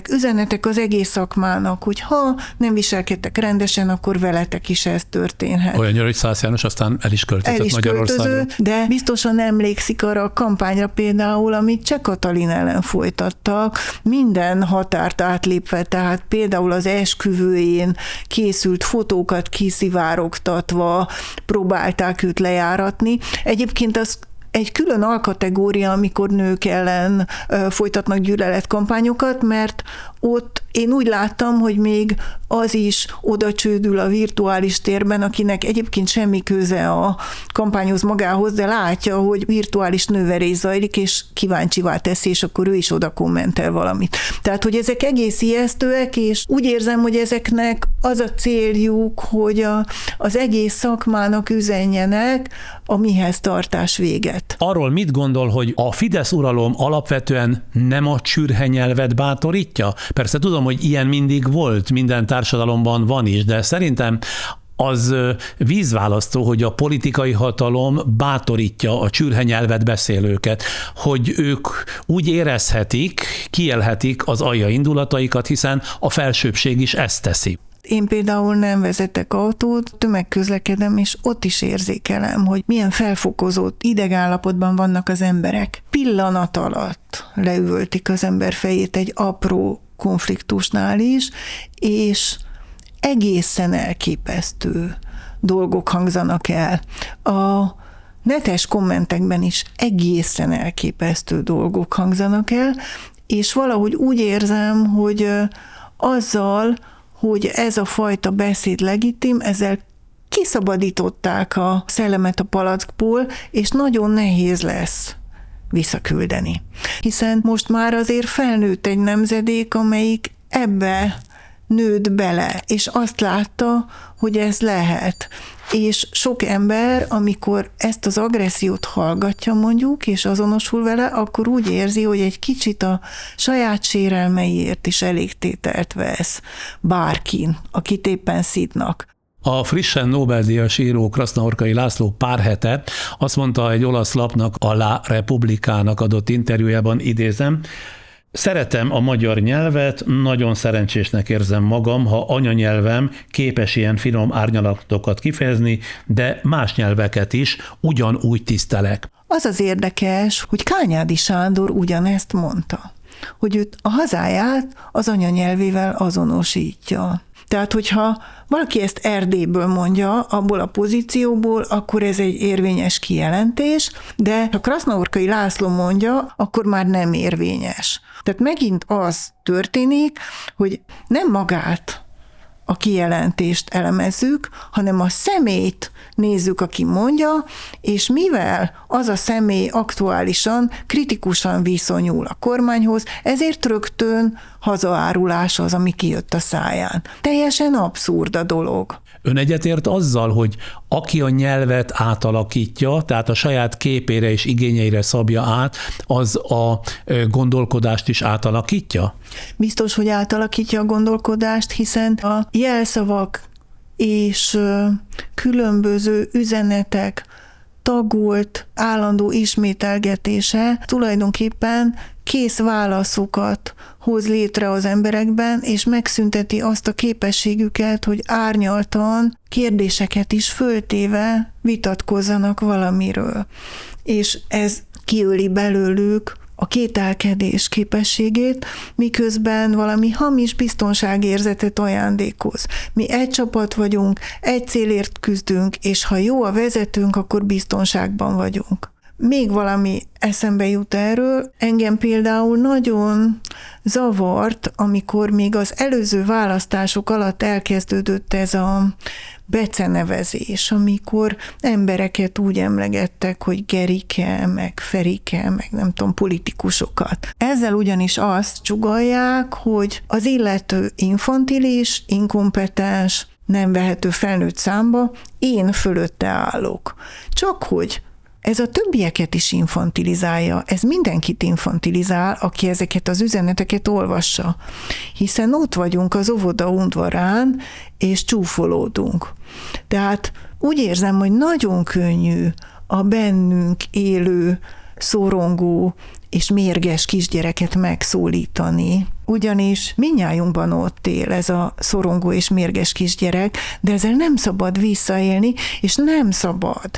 [SPEAKER 4] üzenetek az egész szakmának, hogy ha nem viselkedtek rendesen, akkor veletek is ez történhet.
[SPEAKER 1] Olyannyira, hogy Szász János aztán el is költözött Magyarországon.
[SPEAKER 4] De biztosan emlékszik arra a kampányra például, amit Cseh Katalin ellen folytattak, minden határt átlépve, tehát például az esküvőjén készült fotókat kiszivárogtatva próbálták őt lejáratni. Egyébként az egy külön alkategória, amikor nők ellen folytatnak gyűlöletkampányokat, mert ott én úgy láttam, hogy még az is oda csődül a virtuális térben, akinek egyébként semmi köze a kampányhoz magához, de látja, hogy virtuális nőverés zajlik, és kíváncsivá teszi, és akkor ő is oda kommentel valamit. Tehát, hogy ezek egész ijesztőek, és úgy érzem, hogy ezeknek az a céljuk, hogy az egész szakmának üzenjenek a mihez tartás véget.
[SPEAKER 1] Arról mit gondol, hogy a Fidesz uralom alapvetően nem a csürhe nyelvet bátorítja? Persze tudom, hogy ilyen mindig volt, minden társadalomban van is, de szerintem az vízválasztó, hogy a politikai hatalom bátorítja a csürhe nyelvet beszélőket, hogy ők úgy érezhetik, kiélhetik az alja indulataikat, hiszen a felsőbbség is ezt teszi.
[SPEAKER 4] Én például nem vezetek autót, tömegközlekedem, és ott is érzékelem, hogy milyen felfokozott idegállapotban vannak az emberek. Pillanat alatt leüvöltik az ember fejét egy apró konfliktusnál is, és egészen elképesztő dolgok hangzanak el. A netes kommentekben is egészen elképesztő dolgok hangzanak el, és valahogy úgy érzem, hogy azzal, hogy ez a fajta beszéd legitim, ezzel kiszabadították a szellemet a palackból, és nagyon nehéz lesz visszaküldeni. Hiszen most már azért felnőtt egy nemzedék, amelyik ebbe nőtt bele, és azt látta, hogy ez lehet. És sok ember, amikor ezt az agressziót hallgatja mondjuk, és azonosul vele, akkor úgy érzi, hogy egy kicsit a saját sérelmeiért is elégtételt vesz bárkin, akit éppen szidnak.
[SPEAKER 1] A frissen Nobel-díjas író Krasznaorkai László pár hete azt mondta egy olasz lapnak, a La Repubblikának adott interjújában, idézem, szeretem a magyar nyelvet, nagyon szerencsésnek érzem magam, ha anyanyelvem képes ilyen finom árnyalatokat kifejezni, de más nyelveket is ugyanúgy tisztelek.
[SPEAKER 4] Az az érdekes, hogy Kányádi Sándor ugyanezt mondta, hogy őt a hazáját az anyanyelvével azonosítja. Tehát, hogyha valaki ezt Erdélyből mondja, abból a pozícióból, akkor ez egy érvényes kijelentés, de ha Krasznaorkai László mondja, akkor már nem érvényes. Tehát megint az történik, hogy nem magát a kijelentést elemezzük, hanem a személyt nézzük, aki mondja, és mivel az a személy aktuálisan, kritikusan viszonyul a kormányhoz, ezért rögtön hazaárulás az, ami kijött a száján. Teljesen abszurd a dolog.
[SPEAKER 1] Ön egyetért azzal, hogy aki a nyelvet átalakítja, tehát a saját képére és igényeire szabja át, az a gondolkodást is átalakítja?
[SPEAKER 4] Biztos, hogy átalakítja a gondolkodást, hiszen a jelszavak és különböző üzenetek tagolt, állandó ismételgetése tulajdonképpen kész válaszokat hoz létre az emberekben, és megszünteti azt a képességüket, hogy árnyaltan kérdéseket is föltéve vitatkozzanak valamiről. És ez kiöli belőlük a kételkedés képességét, miközben valami hamis biztonságérzetet ajándékoz. Mi egy csapat vagyunk, egy célért küzdünk, és ha jó a vezetőnk, akkor biztonságban vagyunk. Még valami eszembe jut erről, engem például nagyon zavart, amikor még az előző választások alatt elkezdődött ez a becenevezés, amikor embereket úgy emlegettek, hogy Gerike, meg Ferike, meg nem tudom, politikusokat. Ezzel ugyanis azt csugalják, hogy az illető infantilis, inkompetens, nem vehető felnőtt számba, én fölötte állok. Csak hogy ez a többieket is infantilizálja, ez mindenkit infantilizál, aki ezeket az üzeneteket olvassa, hiszen ott vagyunk az óvoda udvarán, és csúfolódunk. Tehát úgy érzem, hogy nagyon könnyű a bennünk élő, szorongó és mérges kisgyereket megszólítani, ugyanis mindnyájunkban ott él ez a szorongó és mérges kisgyerek, de ezzel nem szabad visszaélni, és nem szabad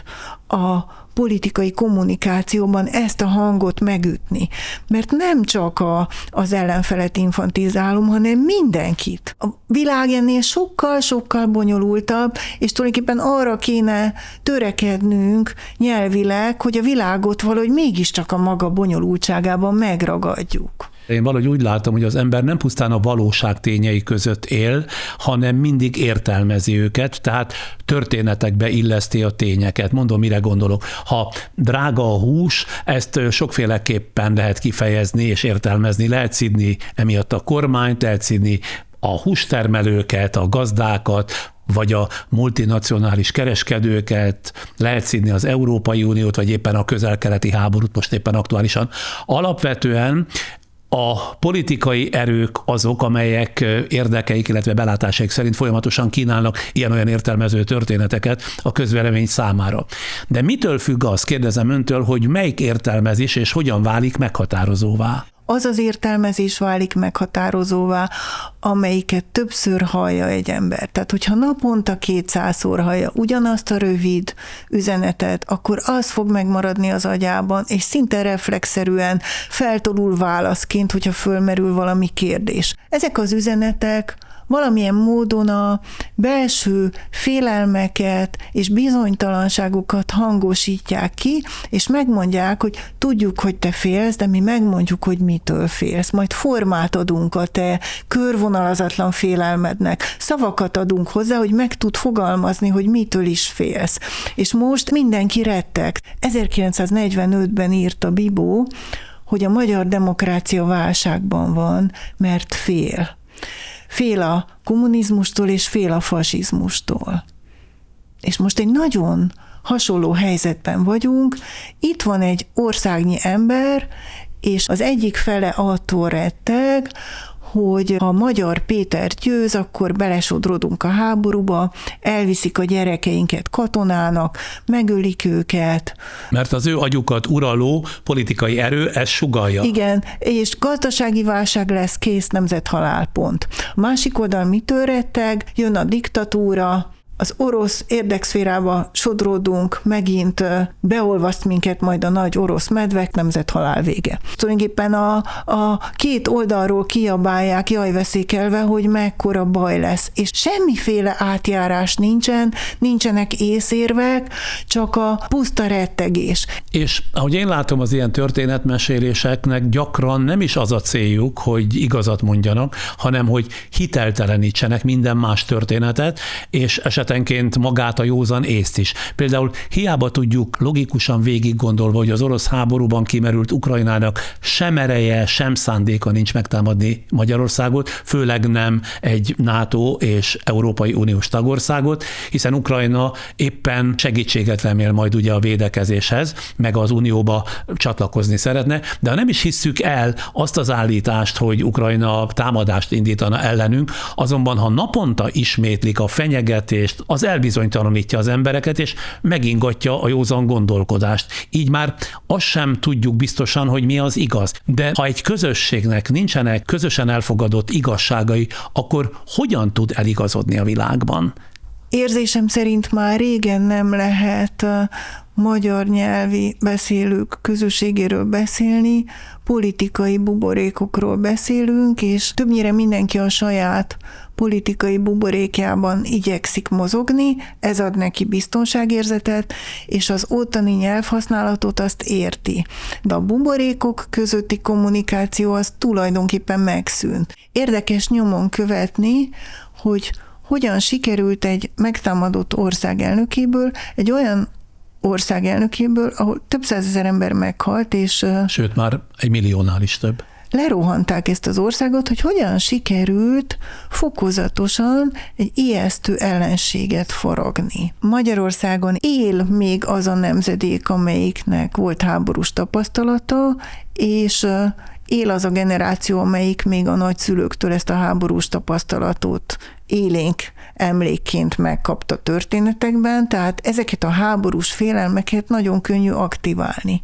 [SPEAKER 4] a politikai kommunikációban ezt a hangot megütni. Mert nem csak az ellenfelet infantilizálom, hanem mindenkit. A világ ennél sokkal-sokkal bonyolultabb, és tulajdonképpen arra kéne törekednünk nyelvileg, hogy a világot valahogy mégiscsak a maga bonyolultságában megragadjuk.
[SPEAKER 1] Én valahogy úgy látom, hogy az ember nem pusztán a valóság tényei között él, hanem mindig értelmezi őket, tehát történetekbe illeszti a tényeket. Mondom, mire gondolok. Ha drága a hús, ezt sokféleképpen lehet kifejezni és értelmezni. Lehet szidni emiatt a kormányt, lehet szidni a hústermelőket, a gazdákat, vagy a multinacionális kereskedőket, lehet szidni az Európai Uniót, vagy éppen a közel-keleti háborút, most éppen aktuálisan. Alapvetően a politikai erők azok, amelyek érdekeik, illetve belátásaik szerint folyamatosan kínálnak ilyen-olyan értelmező történeteket a közvélemény számára. De mitől függ az, kérdezem öntől, hogy melyik értelmezés és hogyan válik meghatározóvá?
[SPEAKER 4] Az az értelmezés válik meghatározóvá, amelyiket többször hallja egy ember. Tehát, hogyha naponta 200-szor hallja ugyanazt a rövid üzenetet, akkor az fog megmaradni az agyában, és szinte reflexzerűen feltolul válaszként, hogyha fölmerül valami kérdés. Ezek az üzenetek valamilyen módon a belső félelmeket és bizonytalanságokat hangosítják ki, és megmondják, hogy tudjuk, hogy te félsz, de mi megmondjuk, hogy mitől félsz. Majd formát adunk a te körvonalazatlan félelmednek. Szavakat adunk hozzá, hogy meg tud fogalmazni, hogy mitől is félsz. És most mindenki retteg. 1945-ben írta Bibó, hogy a magyar demokrácia válságban van, mert fél. Fél a kommunizmustól és fél a fasizmustól. És most egy nagyon hasonló helyzetben vagyunk. Itt van egy országnyi ember, és az egyik fele attól retteg, hogy ha Magyar Péter győz, akkor belesodrodunk a háborúba, elviszik a gyerekeinket katonának, megölik őket.
[SPEAKER 1] Mert az ő agyukat uraló politikai erő ezt sugallja.
[SPEAKER 4] Igen, és gazdasági válság lesz, kész, nemzethalálpont. A másik oldal mitől retteg? Jön a diktatúra, az orosz érdekszférába sodródunk, megint beolvaszt minket majd a nagy orosz medvek, nemzethalál vége. Tulajdonképpen a két oldalról kiabálják, jaj veszékelve, hogy mekkora baj lesz. És semmiféle átjárás nincsenek észérvek, csak a puszta rettegés.
[SPEAKER 1] És ahogy én látom, az ilyen történetmeséléseknek gyakran nem is az a céljuk, hogy igazat mondjanak, hanem hogy hiteltelenítsenek minden más történetet, és esetenként magát a józan észt is. Például hiába tudjuk logikusan végig gondolva, hogy az orosz háborúban kimerült Ukrajnának sem ereje, sem szándéka nincs megtámadni Magyarországot, főleg nem egy NATO és Európai Uniós tagországot, hiszen Ukrajna éppen segítséget remél majd ugye a védekezéshez, meg az Unióba csatlakozni szeretne, de ha nem is hisszük el azt az állítást, hogy Ukrajna támadást indítana ellenünk, azonban ha naponta ismétlik a fenyegetést, az elbizonytalanítja az embereket, és megingatja a józan gondolkodást. Így már azt sem tudjuk biztosan, hogy mi az igaz. De ha egy közösségnek nincsenek közösen elfogadott igazságai, akkor hogyan tud eligazodni a világban?
[SPEAKER 4] Érzésem szerint már régen nem lehet magyar nyelvi beszélők közösségéről beszélni, politikai buborékokról beszélünk, és többnyire mindenki a saját politikai buborékjában igyekszik mozogni, ez ad neki biztonságérzetet, és az ottani nyelvhasználatot azt érti. De a buborékok közötti kommunikáció az tulajdonképpen megszűnt. Érdekes nyomon követni, hogy hogyan sikerült egy megtámadott ország elnökéből, egy olyan ország elnökéből, ahol több százezer ember meghalt, és...
[SPEAKER 1] Sőt, már 1 milliónál is több.
[SPEAKER 4] Lerohanták ezt az országot, hogy hogyan sikerült fokozatosan egy ijesztő ellenséget faragni. Magyarországon él még az a nemzedék, amelyiknek volt háborús tapasztalata, és él az a generáció, amelyik még a nagyszülőktől ezt a háborús tapasztalatot élénk emlékként megkapta történetekben, tehát ezeket a háborús félelmeket nagyon könnyű aktiválni.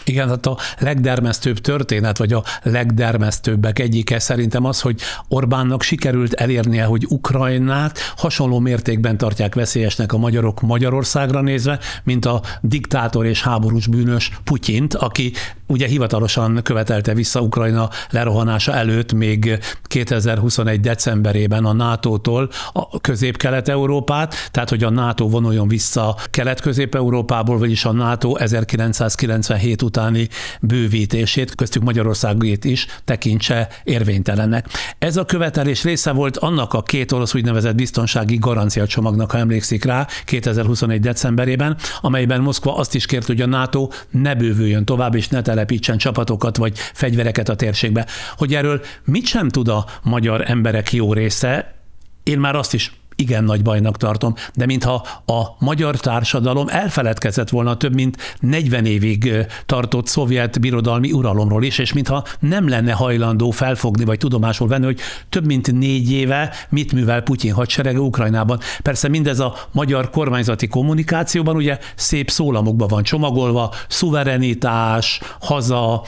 [SPEAKER 1] Igen, hát a legdermesztőbb történet, vagy a legdermesztőbbek egyike szerintem az, hogy Orbánnak sikerült elérnie, hogy Ukrajnát hasonló mértékben tartják veszélyesnek a magyarok Magyarországra nézve, mint a diktátor és háborús bűnös Putyint, aki ugye hivatalosan követelte vissza Ukrajna lerohanása előtt még 2021. decemberében a NATO-tól a Közép-Kelet-Európát, tehát hogy a NATO vonuljon vissza Kelet-Közép-Európából, vagyis a NATO 1997 utáni bővítését, köztük Magyarországét is tekintse érvénytelennek. Ez a követelés része volt annak a 2 orosz úgynevezett biztonsági garanciacsomagnak, ha emlékszik rá, 2021. decemberében, amelyben Moszkva azt is kért, hogy a NATO ne bővüljön tovább, és ne telepítsen csapatokat vagy fegyvereket a térségbe. Hogy erről mit sem tud a magyar emberek jó része, én már azt is igen nagy bajnak tartom, de mintha a magyar társadalom elfeledkezett volna több mint 40 évig tartott szovjet birodalmi uralomról is, és mintha nem lenne hajlandó felfogni, vagy tudomásul venni, hogy több mint 4 éve mit művel Putyin hadserege Ukrajnában. Persze mindez a magyar kormányzati kommunikációban ugye szép szólamokban van csomagolva, szuverenitás, haza,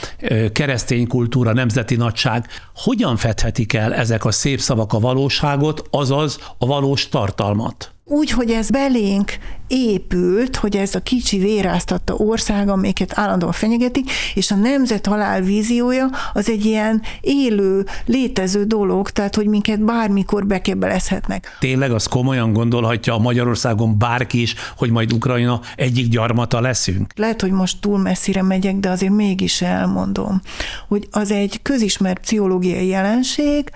[SPEAKER 1] keresztény kultúra, nemzeti nagyság. Hogyan fedhetik el ezek a szép szavak a valóságot, azaz a valós tartalmat?
[SPEAKER 4] Úgy, hogy ez belénk épült, hogy ez a kicsi véráztatta ország, amiket állandóan fenyegetik, és a nemzet halál víziója az egy ilyen élő, létező dolog, tehát hogy minket bármikor bekebelezhetnek.
[SPEAKER 1] Tényleg az komolyan gondolhatja a Magyarországon bárki is, hogy majd Ukrajna egyik gyarmata leszünk?
[SPEAKER 4] Lehet, hogy most túl messzire megyek, de azért mégis elmondom, hogy az egy közismert pszichológiai jelenség,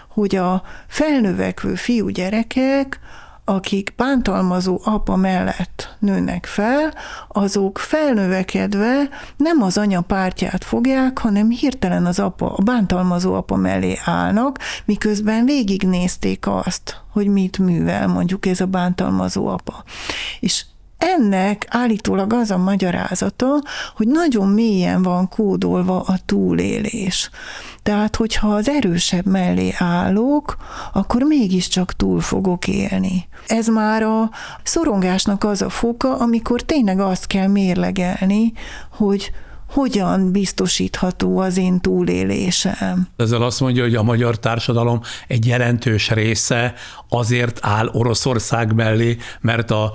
[SPEAKER 4] hogy a felnövekvő fiúgyerekek, akik bántalmazó apa mellett nőnek fel, azok felnövekedve nem az anya pártját fogják, hanem hirtelen a bántalmazó apa mellé állnak, miközben végignézték azt, hogy mit művel mondjuk ez a bántalmazó apa. És ennek állítólag az a magyarázata, hogy nagyon mélyen van kódolva a túlélés. Tehát, hogyha az erősebb mellé állok, akkor mégiscsak túl fogok élni. Ez már a szorongásnak az a foka, amikor tényleg azt kell mérlegelni, hogy hogyan biztosítható az én túlélésem.
[SPEAKER 1] Ezzel azt mondja, hogy a magyar társadalom egy jelentős része azért áll Oroszország mellé, mert a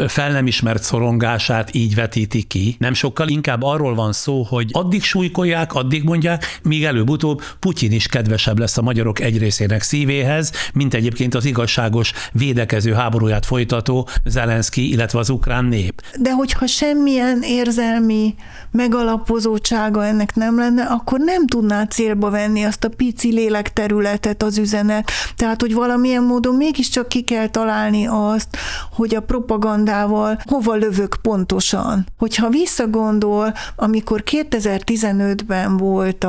[SPEAKER 1] fel nem ismert szorongását így vetíti ki. Nem sokkal inkább arról van szó, hogy addig súlykolják, addig mondják, míg előbb-utóbb Putyin is kedvesebb lesz a magyarok egy részének szívéhez, mint egyébként az igazságos védekező háborúját folytató Zelenszky, illetve az ukrán nép.
[SPEAKER 4] De hogyha semmilyen érzelmi megalapozottsága ennek nem lenne, akkor nem tudná célba venni azt a pici lélekterületet az üzenet. Tehát, hogy valamilyen módon mégiscsak ki kell találni azt, hogy a propagandával hova lövök pontosan. Hogyha visszagondol, amikor 2015-ben volt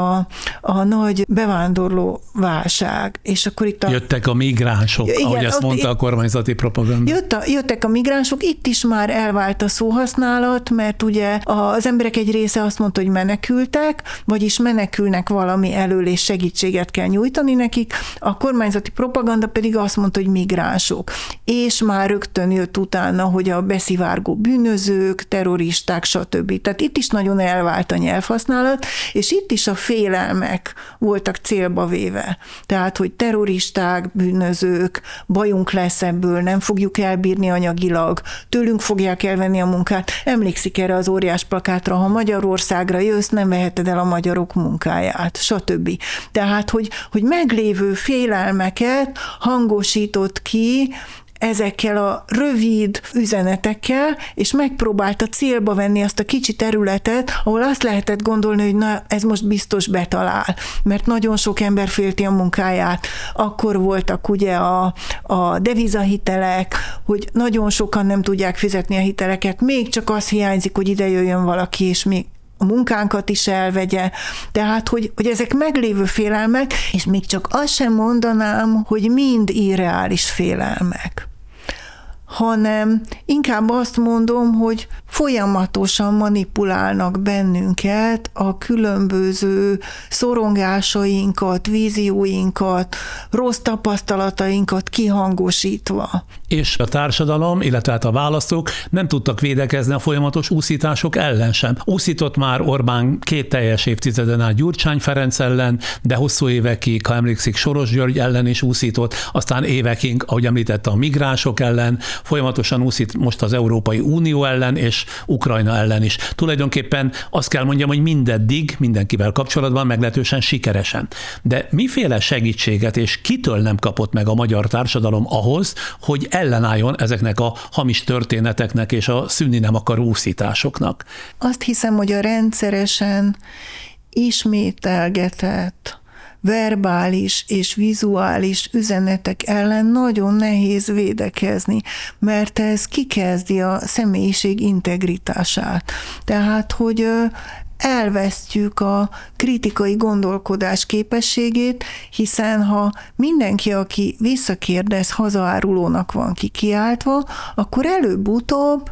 [SPEAKER 4] a nagy bevándorló válság, és akkor itt
[SPEAKER 1] jöttek a migránsok, igen, ahogy azt mondta a kormányzati propaganda.
[SPEAKER 4] Jöttek a migránsok, itt is már elvált a szóhasználat, mert ugye az emberek egy része azt mondta, hogy menekültek, vagyis menekülnek valami elől, és segítséget kell nyújtani nekik, a kormányzati propaganda pedig azt mondta, hogy migránsok. És már rögtön jött utána, hogy a beszivárgó bűnözők, terroristák, stb. Tehát itt is nagyon elvált a nyelvhasználat, és itt is a félelmek voltak célba véve. Tehát, hogy terroristák, bűnözők, bajunk lesz ebből, nem fogjuk elbírni anyagilag, tőlünk fogják elvenni a munkát. Emlékszik erre az óriás plakátra, ha Magyarországra jössz, nem veheted el a magyarok munkáját, stb. Tehát, hogy meglévő félelmeket hangosított ki ezekkel a rövid üzenetekkel, és megpróbálta célba venni azt a kicsi területet, ahol azt lehetett gondolni, hogy na, ez most biztos betalál, mert nagyon sok ember félti a munkáját. Akkor voltak ugye a devizahitelek, hogy nagyon sokan nem tudják fizetni a hiteleket, még csak az hiányzik, hogy ide jöjjön valaki, és még a munkánkat is elvegye. Tehát, hogy ezek meglévő félelmek, és még csak azt sem mondanám, hogy mind irreális félelmek, hanem inkább azt mondom, hogy folyamatosan manipulálnak bennünket a különböző szorongásainkat, vízióinkat, rossz tapasztalatainkat kihangosítva.
[SPEAKER 1] És a társadalom, illetve hát a választók nem tudtak védekezni a folyamatos úszítások ellen sem. Úszított már Orbán 2 teljes évtizeden át Gyurcsány Ferenc ellen, de hosszú évekig, ha emlékszik, Soros György ellen is úszított, aztán évekig, ahogy említette, a migránsok ellen, folyamatosan úszít most az Európai Unió ellen és Ukrajna ellen is. Tulajdonképpen azt kell mondjam, hogy mindeddig, mindenkivel kapcsolatban meglehetősen sikeresen. De miféle segítséget és kitől nem kapott meg a magyar társadalom ahhoz, hogy ellenálljon ezeknek a hamis történeteknek és a szűnni nem akaró úszításoknak?
[SPEAKER 4] Azt hiszem, hogy a rendszeresen ismételgetett verbális és vizuális üzenetek ellen nagyon nehéz védekezni, mert ez kikezdi a személyiség integritását. Tehát, hogy elvesztjük a kritikai gondolkodás képességét, hiszen ha mindenki, aki visszakérdez, hazaárulónak van kikiáltva, akkor előbb-utóbb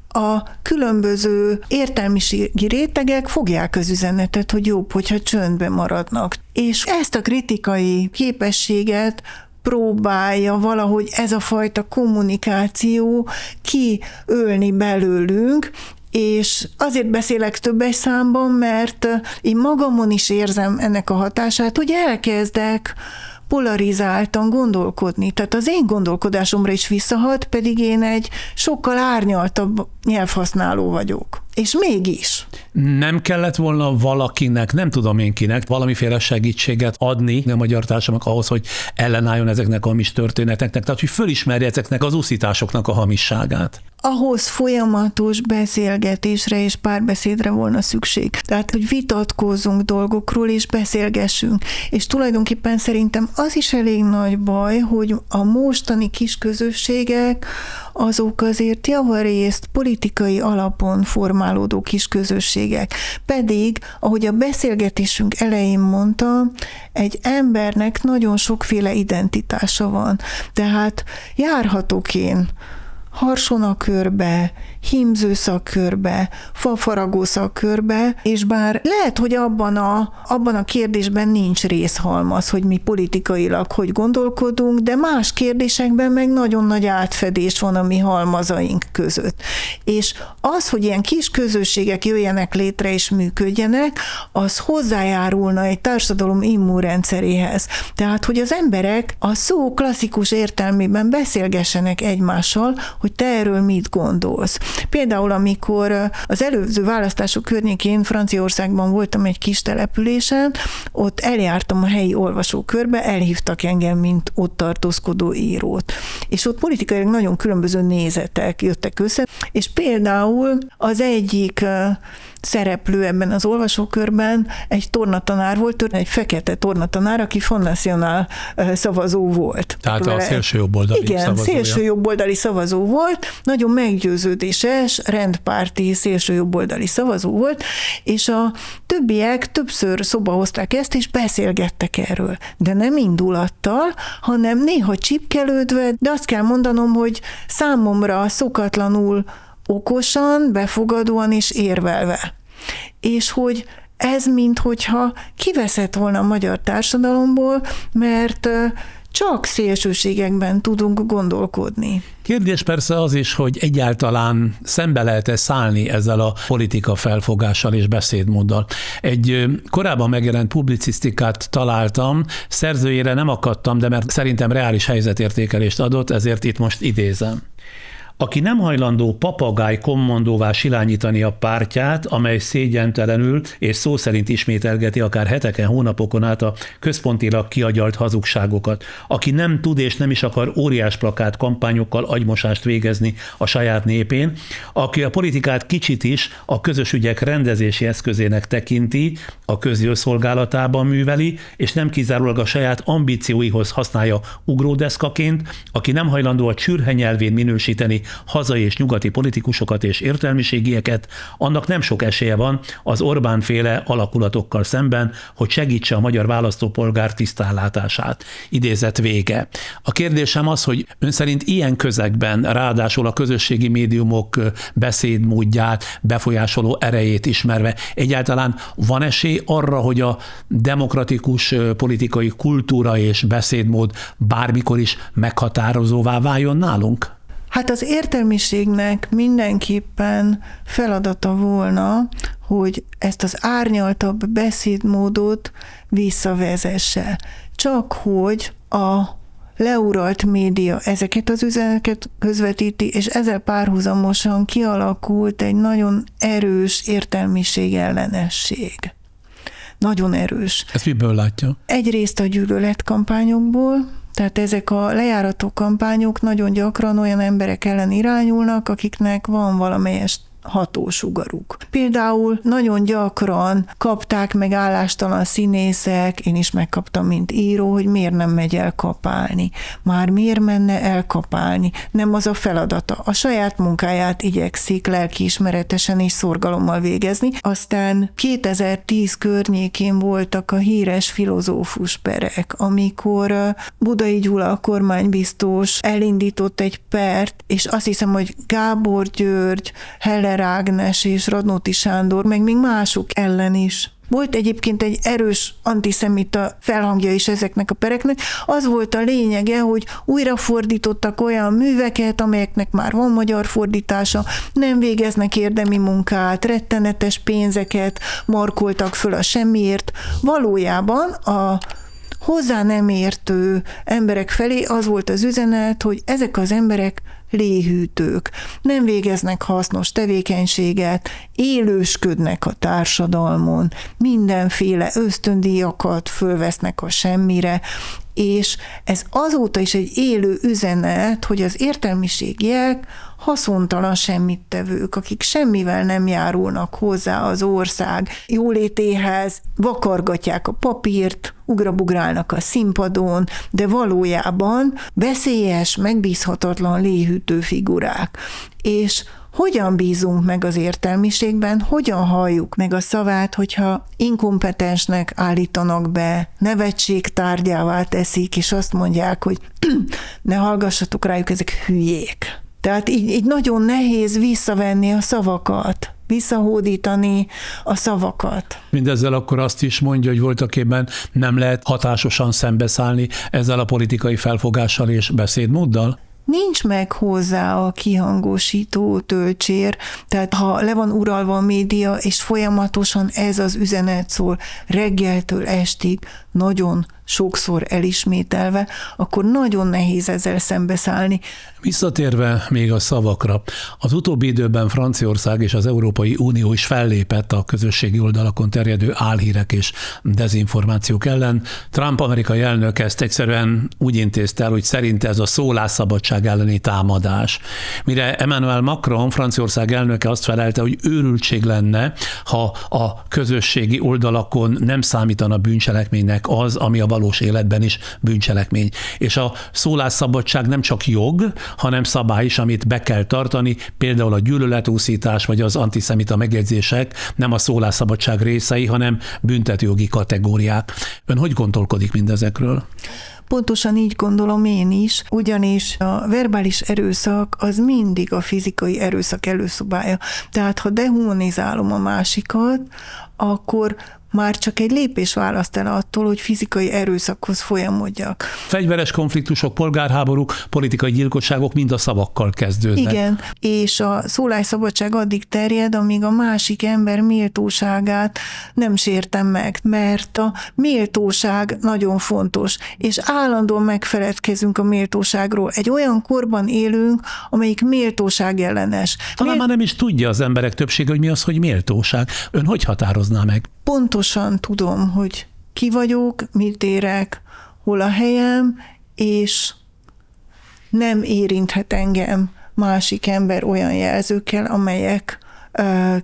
[SPEAKER 4] a különböző értelmiségi rétegek fogják az üzenetet, hogy jobb, hogyha csöndben maradnak. És ezt a kritikai képességet próbálja valahogy ez a fajta kommunikáció kiölni belőlünk, és azért beszélek többes számban, mert én magamon is érzem ennek a hatását, hogy elkezdek polarizáltan gondolkodni. Tehát az én gondolkodásomra is visszahat, pedig én egy sokkal árnyaltabb nyelvhasználó vagyok. És mégis.
[SPEAKER 1] Nem kellett volna valakinek, nem tudom én kinek, valamiféle segítséget adni a magyar társadalomnak ahhoz, hogy ellenálljon ezeknek a hamis történeteknek, tehát hogy fölismerje ezeknek az uszításoknak a hamisságát?
[SPEAKER 4] Ahhoz folyamatos beszélgetésre és párbeszédre volna szükség. Tehát, hogy vitatkozzunk dolgokról és beszélgessünk. És tulajdonképpen szerintem az is elég nagy baj, hogy a mostani kis közösségek azok azért javarészt politikai alapon formálódó kis közösségek. Pedig, ahogy a beszélgetésünk elején mondtam, egy embernek nagyon sokféle identitása van. Tehát járhatok én harsonakörbe, hímzőszakkörbe, fafaragó szakkörbe, és bár lehet, hogy abban a kérdésben nincs részhalmaz, hogy mi politikailag hogy gondolkodunk, de más kérdésekben meg nagyon nagy átfedés van a mi halmazaink között. És az, hogy ilyen kis közösségek jöjjenek létre és működjenek, az hozzájárulna egy társadalom immunrendszeréhez. Tehát, hogy az emberek a szó klasszikus értelmében beszélgessenek egymással, hogy te erről mit gondolsz. Például, amikor az előző választások környékén Franciaországban voltam egy kis településen, ott eljártam a helyi olvasókörbe, elhívtak engem, mint ott tartózkodó írót. És ott politikailag nagyon különböző nézetek jöttek össze, és például az egyik szereplő ebben az olvasókörben egy tornatanár volt, egy fekete tornatanár, aki Front National szavazó volt.
[SPEAKER 1] Tehát a szélsőjobboldali szavazója. Igen,
[SPEAKER 4] szélsőjobboldali szavazó volt, nagyon meggyőződéses, rendpárti szélsőjobboldali szavazó volt, és a többiek többször szóba hozták ezt, és beszélgettek erről. De nem indulattal, hanem néha csipkelődve, de azt kell mondanom, hogy számomra szokatlanul okosan, befogadóan és érvelve. És hogy ez minthogyha kiveszett volna a magyar társadalomból, mert csak szélsőségekben tudunk gondolkodni.
[SPEAKER 1] Kérdés persze az is, hogy egyáltalán szembe lehet-e szállni ezzel a politika felfogással és beszédmóddal. Egy korábban megjelent publicisztikát találtam, szerzőjére nem akadtam, de mert szerintem reális helyzetértékelést adott, ezért itt most idézem. Aki nem hajlandó papagáj kommandóvá silányítani a pártját, amely szégyentelenül és szó szerint ismételgeti akár heteken, hónapokon át a központilag kiagyalt hazugságokat, aki nem tud és nem is akar óriás plakát kampányokkal agymosást végezni a saját népén, aki a politikát kicsit is a közös ügyek rendezési eszközének tekinti, a közjó szolgálatában műveli, és nem kizárólag a saját ambícióihoz használja ugródeszkaként, aki nem hajlandó a csürhe nyelvén minősíteni hazai és nyugati politikusokat és értelmiségieket, annak nem sok esélye van az Orbán-féle alakulatokkal szemben, hogy segítse a magyar választópolgár tisztánlátását. Idézet vége. A kérdésem az, hogy ön szerint ilyen közegben, ráadásul a közösségi médiumok beszédmódját, befolyásoló erejét ismerve, egyáltalán van esély arra, hogy a demokratikus politikai kultúra és beszédmód bármikor is meghatározóvá váljon nálunk?
[SPEAKER 4] Hát az értelmiségnek mindenképpen feladata volna, hogy ezt az árnyaltabb beszédmódot visszavezesse. Csak hogy a leuralt média ezeket az üzeneteket közvetíti, és ezzel párhuzamosan kialakult egy nagyon erős értelmiség ellenesség. Nagyon erős.
[SPEAKER 1] Ezt miből látja?
[SPEAKER 4] Egyrészt a gyűlöletkampányokból, tehát ezek a lejárató kampányok nagyon gyakran olyan emberek ellen irányulnak, akiknek van valamelyes hatósugaruk. Például nagyon gyakran kapták meg állástalan színészek, én is megkaptam, mint író, hogy miért nem megy el kapálni. Már miért menne elkapálni? Nem az a feladata. A saját munkáját igyekszik lelkiismeretesen és szorgalommal végezni. Aztán 2010 környékén voltak a híres filozófus perek, amikor Budai Gyula, a kormánybiztos elindított egy pert, és azt hiszem, hogy Gábor György, Heller Ágnes és Radnóti Sándor, meg még mások ellen is. Volt egyébként egy erős antiszemita felhangja is ezeknek a pereknek. Az volt a lényege, hogy újrafordítottak olyan műveket, amelyeknek már van magyar fordítása, nem végeznek érdemi munkát, rettenetes pénzeket markoltak föl a semmiért. Valójában hozzá nem értő emberek felé az volt az üzenet, hogy ezek az emberek léhűtők, nem végeznek hasznos tevékenységet, élősködnek a társadalmon, mindenféle ösztöndíjakat fölvesznek a semmire, és ez azóta is egy élő üzenet, hogy az értelmiségiek haszontalan semmittevők, akik semmivel nem járulnak hozzá az ország jólétéhez, vakargatják a papírt, ugrabugrálnak a színpadon, de valójában veszélyes, megbízhatatlan léhűtő figurák. És hogyan bízunk meg az értelmiségben, hogyan halljuk meg a szavát, hogyha inkompetensnek állítanak be, nevetség tárgyává teszik, és azt mondják, hogy ne hallgassatok rájuk, ezek hülyék. Tehát így nagyon nehéz visszavenni a szavakat, visszahódítani a szavakat.
[SPEAKER 1] Mindezzel akkor azt is mondja, hogy voltaképpen nem lehet hatásosan szembeszállni ezzel a politikai felfogással és beszédmóddal?
[SPEAKER 4] Nincs meg hozzá a kihangosító töltsér, tehát ha le van uralva a média, és folyamatosan ez az üzenet szól reggeltől estig, nagyon sokszor elismételve, akkor nagyon nehéz ezzel szembeszállni.
[SPEAKER 1] Visszatérve még a szavakra, az utóbbi időben Franciaország és az Európai Unió is fellépett a közösségi oldalakon terjedő álhírek és dezinformációk ellen. Trump amerikai elnök ezt egyszerűen úgy intézte el, hogy szerinte ez a szólásszabadság elleni támadás. Mire Emmanuel Macron, Franciaország elnöke azt felelte, hogy őrültség lenne, ha a közösségi oldalakon nem számítana bűncselekménynek az, ami a valós életben is bűncselekmény. És a szólásszabadság nem csak jog, hanem szabály is, amit be kell tartani, például a gyűlöletúszítás vagy az antiszemita megjegyzések nem a szólásszabadság részei, hanem büntetőjogi kategóriák. Ön hogy gondolkodik mindezekről?
[SPEAKER 4] Pontosan így gondolom én is, ugyanis a verbális erőszak az mindig a fizikai erőszak előszobája. Tehát ha dehumanizálom a másikat, akkor már csak egy lépés választ el attól, hogy fizikai erőszakhoz folyamodjak.
[SPEAKER 1] Fegyveres konfliktusok, polgárháborúk, politikai gyilkosságok mind a szavakkal kezdődnek.
[SPEAKER 4] Igen, és a szólásszabadság addig terjed, amíg a másik ember méltóságát nem sértem meg, mert a méltóság nagyon fontos, és állandóan megfeledkezünk a méltóságról. Egy olyan korban élünk, amelyik méltóság ellenes.
[SPEAKER 1] Talán már nem is tudja az emberek többsége, hogy mi az, hogy méltóság. Ön hogy határozná meg?
[SPEAKER 4] Pontosan tudom, hogy ki vagyok, mit érek, hol a helyem, és nem érinthet engem másik ember olyan jelzőkkel, amelyek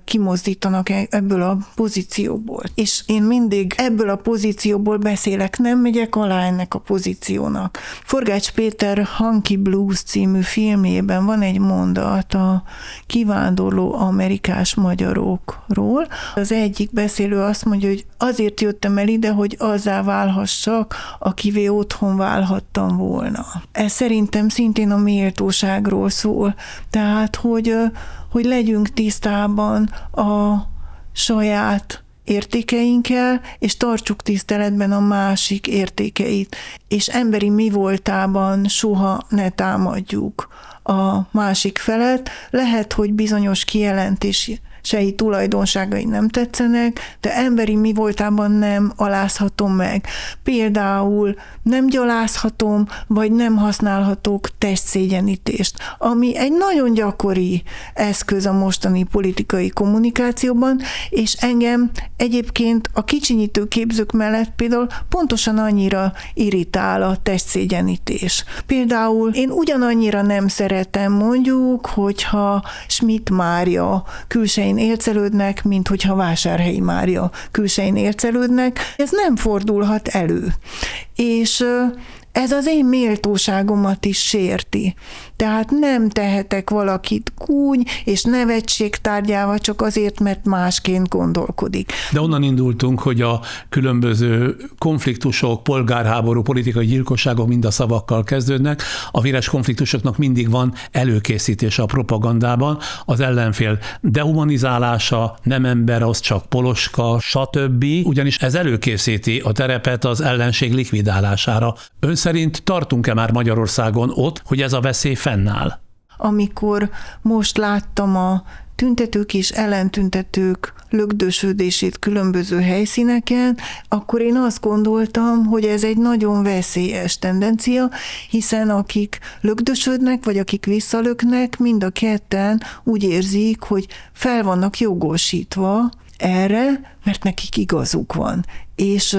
[SPEAKER 4] kimozdítanak ebből a pozícióból. És én mindig ebből a pozícióból beszélek, nem megyek alá ennek a pozíciónak. Forgács Péter Hunky Blues című filmjében van egy mondat a kivándorló amerikás magyarokról. Az egyik beszélő azt mondja, hogy azért jöttem el ide, hogy azzá válhassak, akivé otthon válhattam volna. Ez szerintem szintén a méltóságról szól. Tehát, hogy legyünk tisztában a saját értékeinkkel, és tartsuk tiszteletben a másik értékeit. És emberi mi voltában soha ne támadjuk a másik felet. Lehet, hogy bizonyos kijelentései tulajdonságai nem tetszenek, de emberi mi voltában nem alázhatom meg. Például nem gyalázhatom, vagy nem használhatok testszégyenítést, ami egy nagyon gyakori eszköz a mostani politikai kommunikációban, és engem egyébként a kicsinyítő képzők mellett például pontosan annyira irritál a testszégyenítés. Például én ugyanannyira nem szeretem mondjuk, hogyha Schmidt Mária külsején ércelődnek, mint hogyha Vásárhelyi Mária külsején ércelődnek. Ez nem fordulhat elő. És ez az én méltóságomat is sérti. Tehát nem tehetek valakit gúny és nevetség tárgyával csak azért, mert másként gondolkodik.
[SPEAKER 1] De onnan indultunk, hogy a különböző konfliktusok, polgárháború, politikai gyilkosságok mind a szavakkal kezdődnek. A véres konfliktusoknak mindig van előkészítése a propagandában, az ellenfél dehumanizálása, nem ember, az csak poloska, stb. Ugyanis ez előkészíti a terepet az ellenség likvidálására. Ön szerint tartunk-e már Magyarországon ott, hogy ez a veszély fennáll?
[SPEAKER 4] Amikor most láttam a tüntetők és ellentüntetők lögdösödését különböző helyszíneken, akkor én azt gondoltam, hogy ez egy nagyon veszélyes tendencia, hiszen akik lögdösödnek, vagy akik visszalöknek, mind a ketten úgy érzik, hogy fel vannak jogosítva erre, mert nekik igazuk van. És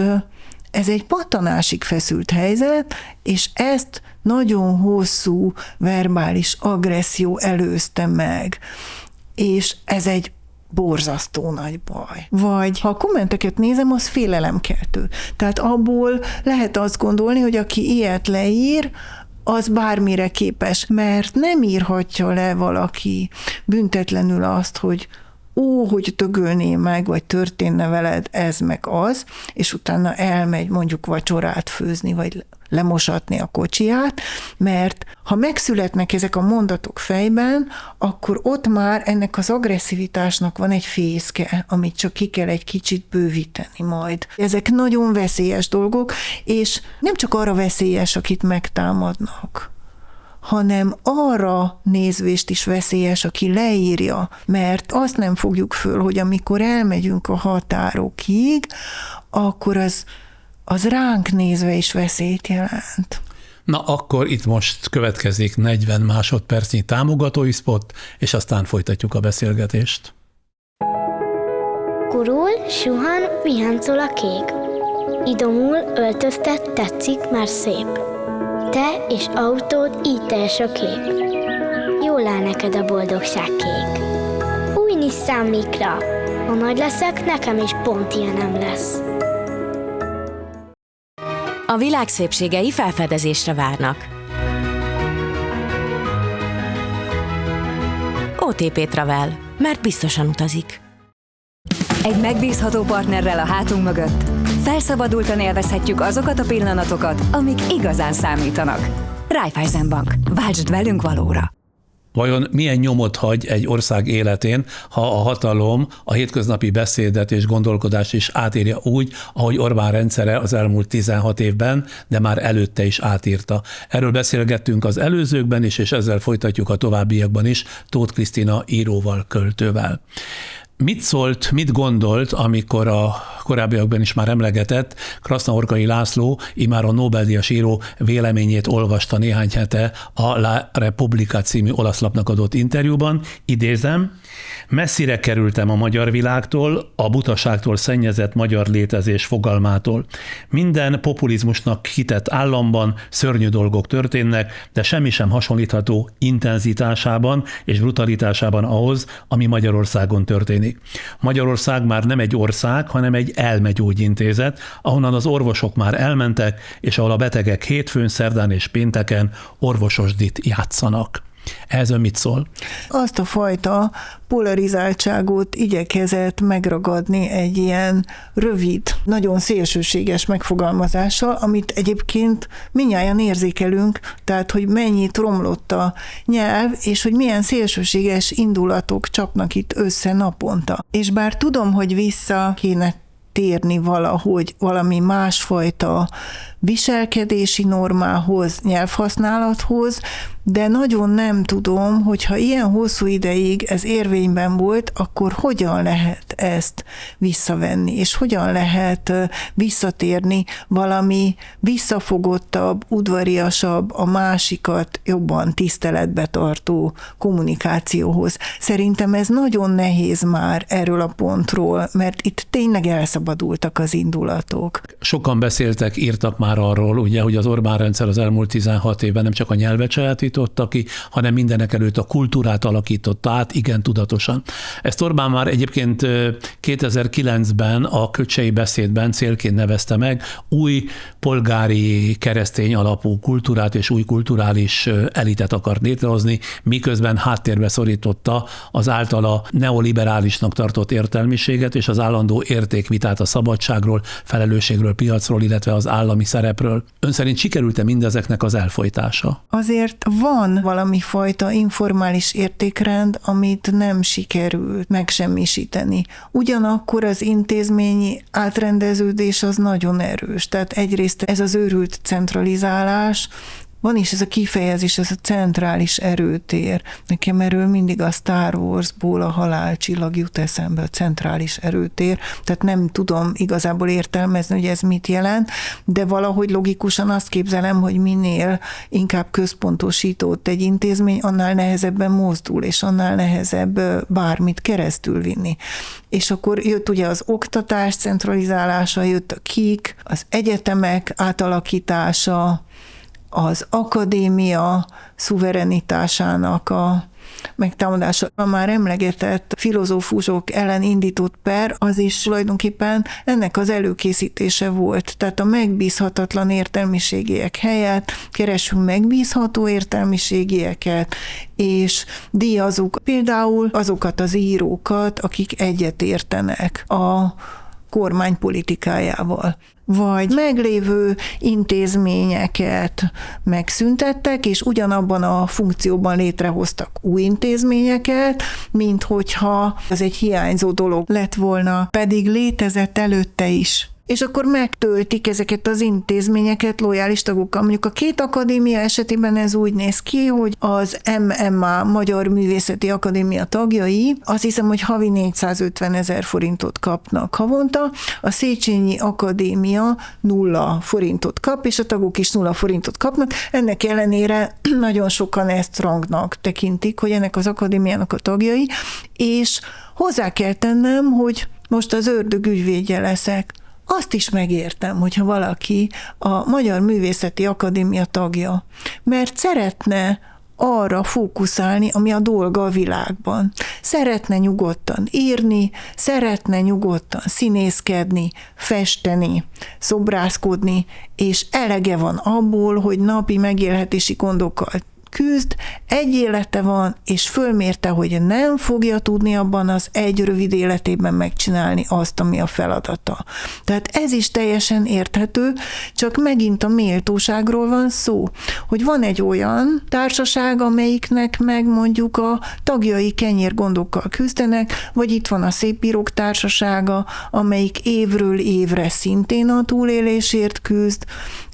[SPEAKER 4] ez egy pattanásig feszült helyzet, és ezt nagyon hosszú verbális agresszió előzte meg. És ez egy borzasztó nagy baj. Vagy ha a kommenteket nézem, az félelemkeltő. Tehát abból lehet azt gondolni, hogy aki ilyet leír, az bármire képes, mert nem írhatja le valaki büntetlenül azt, hogy hogy dögölné meg, vagy történne veled ez meg az, és utána elmegy mondjuk vacsorát főzni, vagy lemosatni a kocsiját, mert ha megszületnek ezek a mondatok fejben, akkor ott már ennek az agresszivitásnak van egy fészke, amit csak ki kell egy kicsit bővíteni majd. Ezek nagyon veszélyes dolgok, és nem csak arra veszélyes, akit megtámadnak, hanem arra nézvést is veszélyes, aki leírja, mert azt nem fogjuk föl, hogy amikor elmegyünk a határokig, akkor az ránk nézve is veszélyt jelent.
[SPEAKER 1] Na akkor itt most következik 40 másodpercnyi támogatói spot, és aztán folytatjuk a beszélgetést.
[SPEAKER 7] Gurul, suhan, viháncol a kék. Idomul, öltöztet, tetszik, már szép. Te és autód így teljes a kép. Jól áll neked a boldogság kék. Új Nissan Micra. Ha nagy leszek, nekem is pont ilyenem lesz.
[SPEAKER 6] A világ szépségei felfedezésre várnak. OTP Travel, mert biztosan utazik.
[SPEAKER 5] Egy megbízható partnerrel a hátunk mögött felszabadultan élvezhetjük azokat a pillanatokat, amik igazán számítanak. Raiffeisenbank. Váltsd velünk valóra!
[SPEAKER 1] Vajon milyen nyomot hagy egy ország életén, ha a hatalom a hétköznapi beszédet és gondolkodást is átírja úgy, ahogy Orbán rendszere az elmúlt 16 évben, de már előtte is átírta. Erről beszélgettünk az előzőkben is, és ezzel folytatjuk a továbbiakban is Tóth Krisztina íróval, költővel. Mit szólt, mit gondolt, amikor a korábbiakban is már emlegetett Krasznaorkai László, immáron Nobel-díjas író véleményét olvasta néhány hete a La Repubblica című olasz lapnak adott interjúban, idézem: messzire kerültem a magyar világtól, a butaságtól szennyezett magyar létezés fogalmától. Minden populizmusnak hitett államban szörnyű dolgok történnek, de semmi sem hasonlítható intenzitásában és brutalitásában ahhoz, ami Magyarországon történik. Magyarország már nem egy ország, hanem egy elmegyógyintézet, ahonnan az orvosok már elmentek, és ahol a betegek hétfőn, szerdán és pénteken orvososdit játszanak. Ehhez ön mit szól?
[SPEAKER 4] Azt a fajta polarizáltságot igyekezett megragadni egy ilyen rövid, nagyon szélsőséges megfogalmazással, amit egyébként mindnyájan érzékelünk, tehát hogy mennyit romlott a nyelv, és hogy milyen szélsőséges indulatok csapnak itt össze naponta. És bár tudom, hogy vissza kéne térni valahogy valami másfajta viselkedési normához, nyelvhasználathoz, de nagyon nem tudom, hogyha ilyen hosszú ideig ez érvényben volt, akkor hogyan lehet ezt visszavenni, és hogyan lehet visszatérni valami visszafogottabb, udvariasabb, a másikat jobban tiszteletbe tartó kommunikációhoz. Szerintem ez nagyon nehéz már erről a pontról, mert itt tényleg elszabadultak az indulatok.
[SPEAKER 1] Sokan beszéltek, írtak már arról, ugye, hogy az Orbán rendszer az elmúlt 16 évben nem csak a nyelvet sajátította ki, hanem mindenek előtt a kultúrát alakította át, igen tudatosan. Ezt Orbán már egyébként 2009-ben a Köcsei beszédben célként nevezte meg, új polgári keresztény alapú kultúrát és új kulturális elitet akart létrehozni, miközben háttérbe szorította az általa neoliberálisnak tartott értelmiséget és az állandó értékvitát a szabadságról, felelősségről, piacról, illetve az állami szerepről. Ön szerint sikerült-e mindezeknek az elfojtása?
[SPEAKER 4] Azért van valami fajta informális értékrend, amit nem sikerült megsemmisíteni. Ugyanakkor az intézményi átrendeződés az nagyon erős. Tehát egyrészt ez az őrült centralizálás, van is ez a kifejezés, ez a centrális erőtér. Nekem erről mindig a Star Warsból a halálcsillag jut eszembe, a centrális erőtér. Tehát nem tudom igazából értelmezni, hogy ez mit jelent, de valahogy logikusan azt képzelem, hogy minél inkább központosított egy intézmény, annál nehezebben mozdul, és annál nehezebb bármit keresztül vinni. És akkor jött ugye az oktatás centralizálása, jött a KIK, az egyetemek átalakítása, az akadémia szuverenitásának a megtámadása. A már emlegetett filozófusok ellen indított per, az is tulajdonképpen ennek az előkészítése volt. Tehát a megbízhatatlan értelmiségiek helyett keresünk megbízható értelmiségieket, és díjazzuk például azokat az írókat, akik egyetértenek a kormány politikájával. Vagy meglévő intézményeket megszüntettek, és ugyanabban a funkcióban létrehoztak új intézményeket, mint hogyha ez egy hiányzó dolog lett volna, pedig létezett előtte is. És akkor megtöltik ezeket az intézményeket lojális tagokkal. Mondjuk a két akadémia esetében ez úgy néz ki, hogy az MMA, Magyar Művészeti Akadémia tagjai, azt hiszem, hogy havi 450 000 forintot kapnak havonta, a Széchenyi Akadémia 0 forintot kap, és a tagok is 0 forintot kapnak. Ennek ellenére nagyon sokan ezt rangnak tekintik, hogy ennek az akadémiának a tagjai, és hozzá kell tennem, hogy most az ördög ügyvédje leszek. Azt is megértem, hogyha valaki a Magyar Művészeti Akadémia tagja, mert szeretne arra fókuszálni, ami a dolga a világban. Szeretne nyugodtan írni, szeretne nyugodtan színészkedni, festeni, szobrászkodni, és elege van abból, hogy napi megélhetési gondokkal küzd, egy élete van, és fölmérte, hogy nem fogja tudni abban az egy rövid életében megcsinálni azt, ami a feladata. Tehát ez is teljesen érthető, csak megint a méltóságról van szó, hogy van egy olyan társaság, amelyiknek meg mondjuk a tagjai kenyérgondokkal küzdenek, vagy itt van a Szépírók Társasága, amelyik évről évre szintén a túlélésért küzd,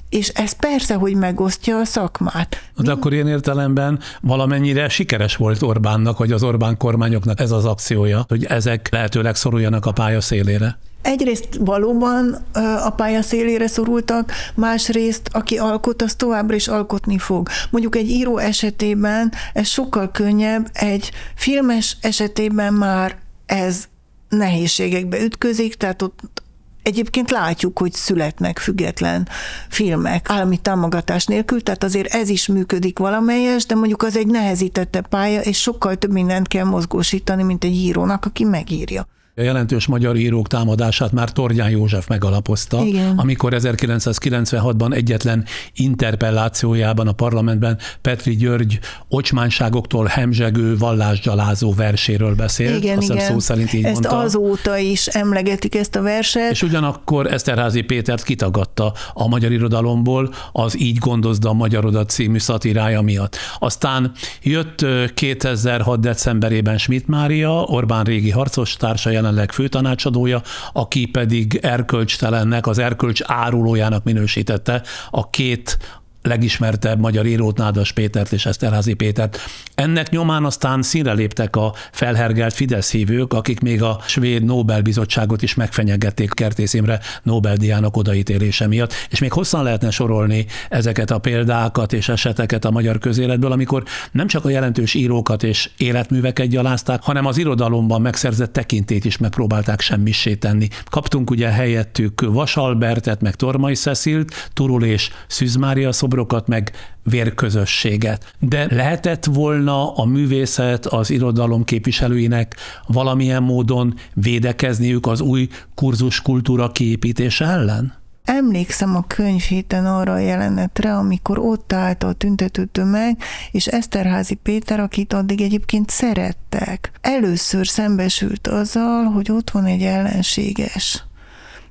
[SPEAKER 4] és ez persze, hogy megosztja a szakmát.
[SPEAKER 1] De akkor ilyen értelemben valamennyire sikeres volt Orbánnak, vagy az Orbán kormányoknak ez az akciója, hogy ezek lehetőleg szoruljanak a pálya szélére?
[SPEAKER 4] Egyrészt valóban a pálya szélére szorultak, másrészt aki alkot, az továbbra is alkotni fog. Mondjuk egy író esetében ez sokkal könnyebb, egy filmes esetében már ez nehézségekbe ütközik, tehát ott egyébként látjuk, hogy születnek független filmek állami támogatás nélkül, tehát azért ez is működik valamelyes, de mondjuk az egy nehezítettebb pálya, és sokkal több mindent kell mozgósítani, mint egy írónak, aki megírja.
[SPEAKER 1] A jelentős magyar írók támadását már Tordján József megalapozta, igen, amikor 1996-ban egyetlen interpellációjában a parlamentben Petri György ocsmánságoktól hemzsegő, vallásgyalázó verséről beszélt.
[SPEAKER 4] Igen,
[SPEAKER 1] azt szó szerint így
[SPEAKER 4] ezt
[SPEAKER 1] mondta.
[SPEAKER 4] Azóta is emlegetik ezt a verset.
[SPEAKER 1] És ugyanakkor Eszterházy Pétert kitagadta a magyar irodalomból az Így gondozd a Magyarodat című szatírája miatt. Aztán jött 2006. decemberében Schmidt Mária, Orbán régi harcostársa, jelenleg főtanácsadója, aki pedig erkölcstelennek, az erkölcs árulójának minősítette a két legismertebb magyar írót, Nádas Pétert és Eszterházy Pétert. Ennek nyomán aztán színre léptek a felhergelt Fidesz hívők, akik még a svéd Nobel-bizottságot is megfenyegették Kertész Imre Nobel-díjának odaítélése miatt, és még hosszan lehetne sorolni ezeket a példákat és eseteket a magyar közéletből, amikor nem csak a jelentős írókat és életműveket gyalázták, hanem az irodalomban megszerzett tekintélyt is megpróbálták semmissé tenni. Kaptunk ugye helyettük Vas Albertet, meg Tormai Cecilt, Turul és Szűz Mária szobrokat, meg vérközösséget. De lehetett volna a művészet, az irodalom képviselőinek valamilyen módon védekezniük az új kurzus kultúra kiépítése ellen?
[SPEAKER 4] Emlékszem a könyvhéten arra a jelenetre, amikor ott állt a tüntető tömeg, és Eszterházy Péter, akit addig egyébként szerettek, először szembesült azzal, hogy ott van egy ellenséges.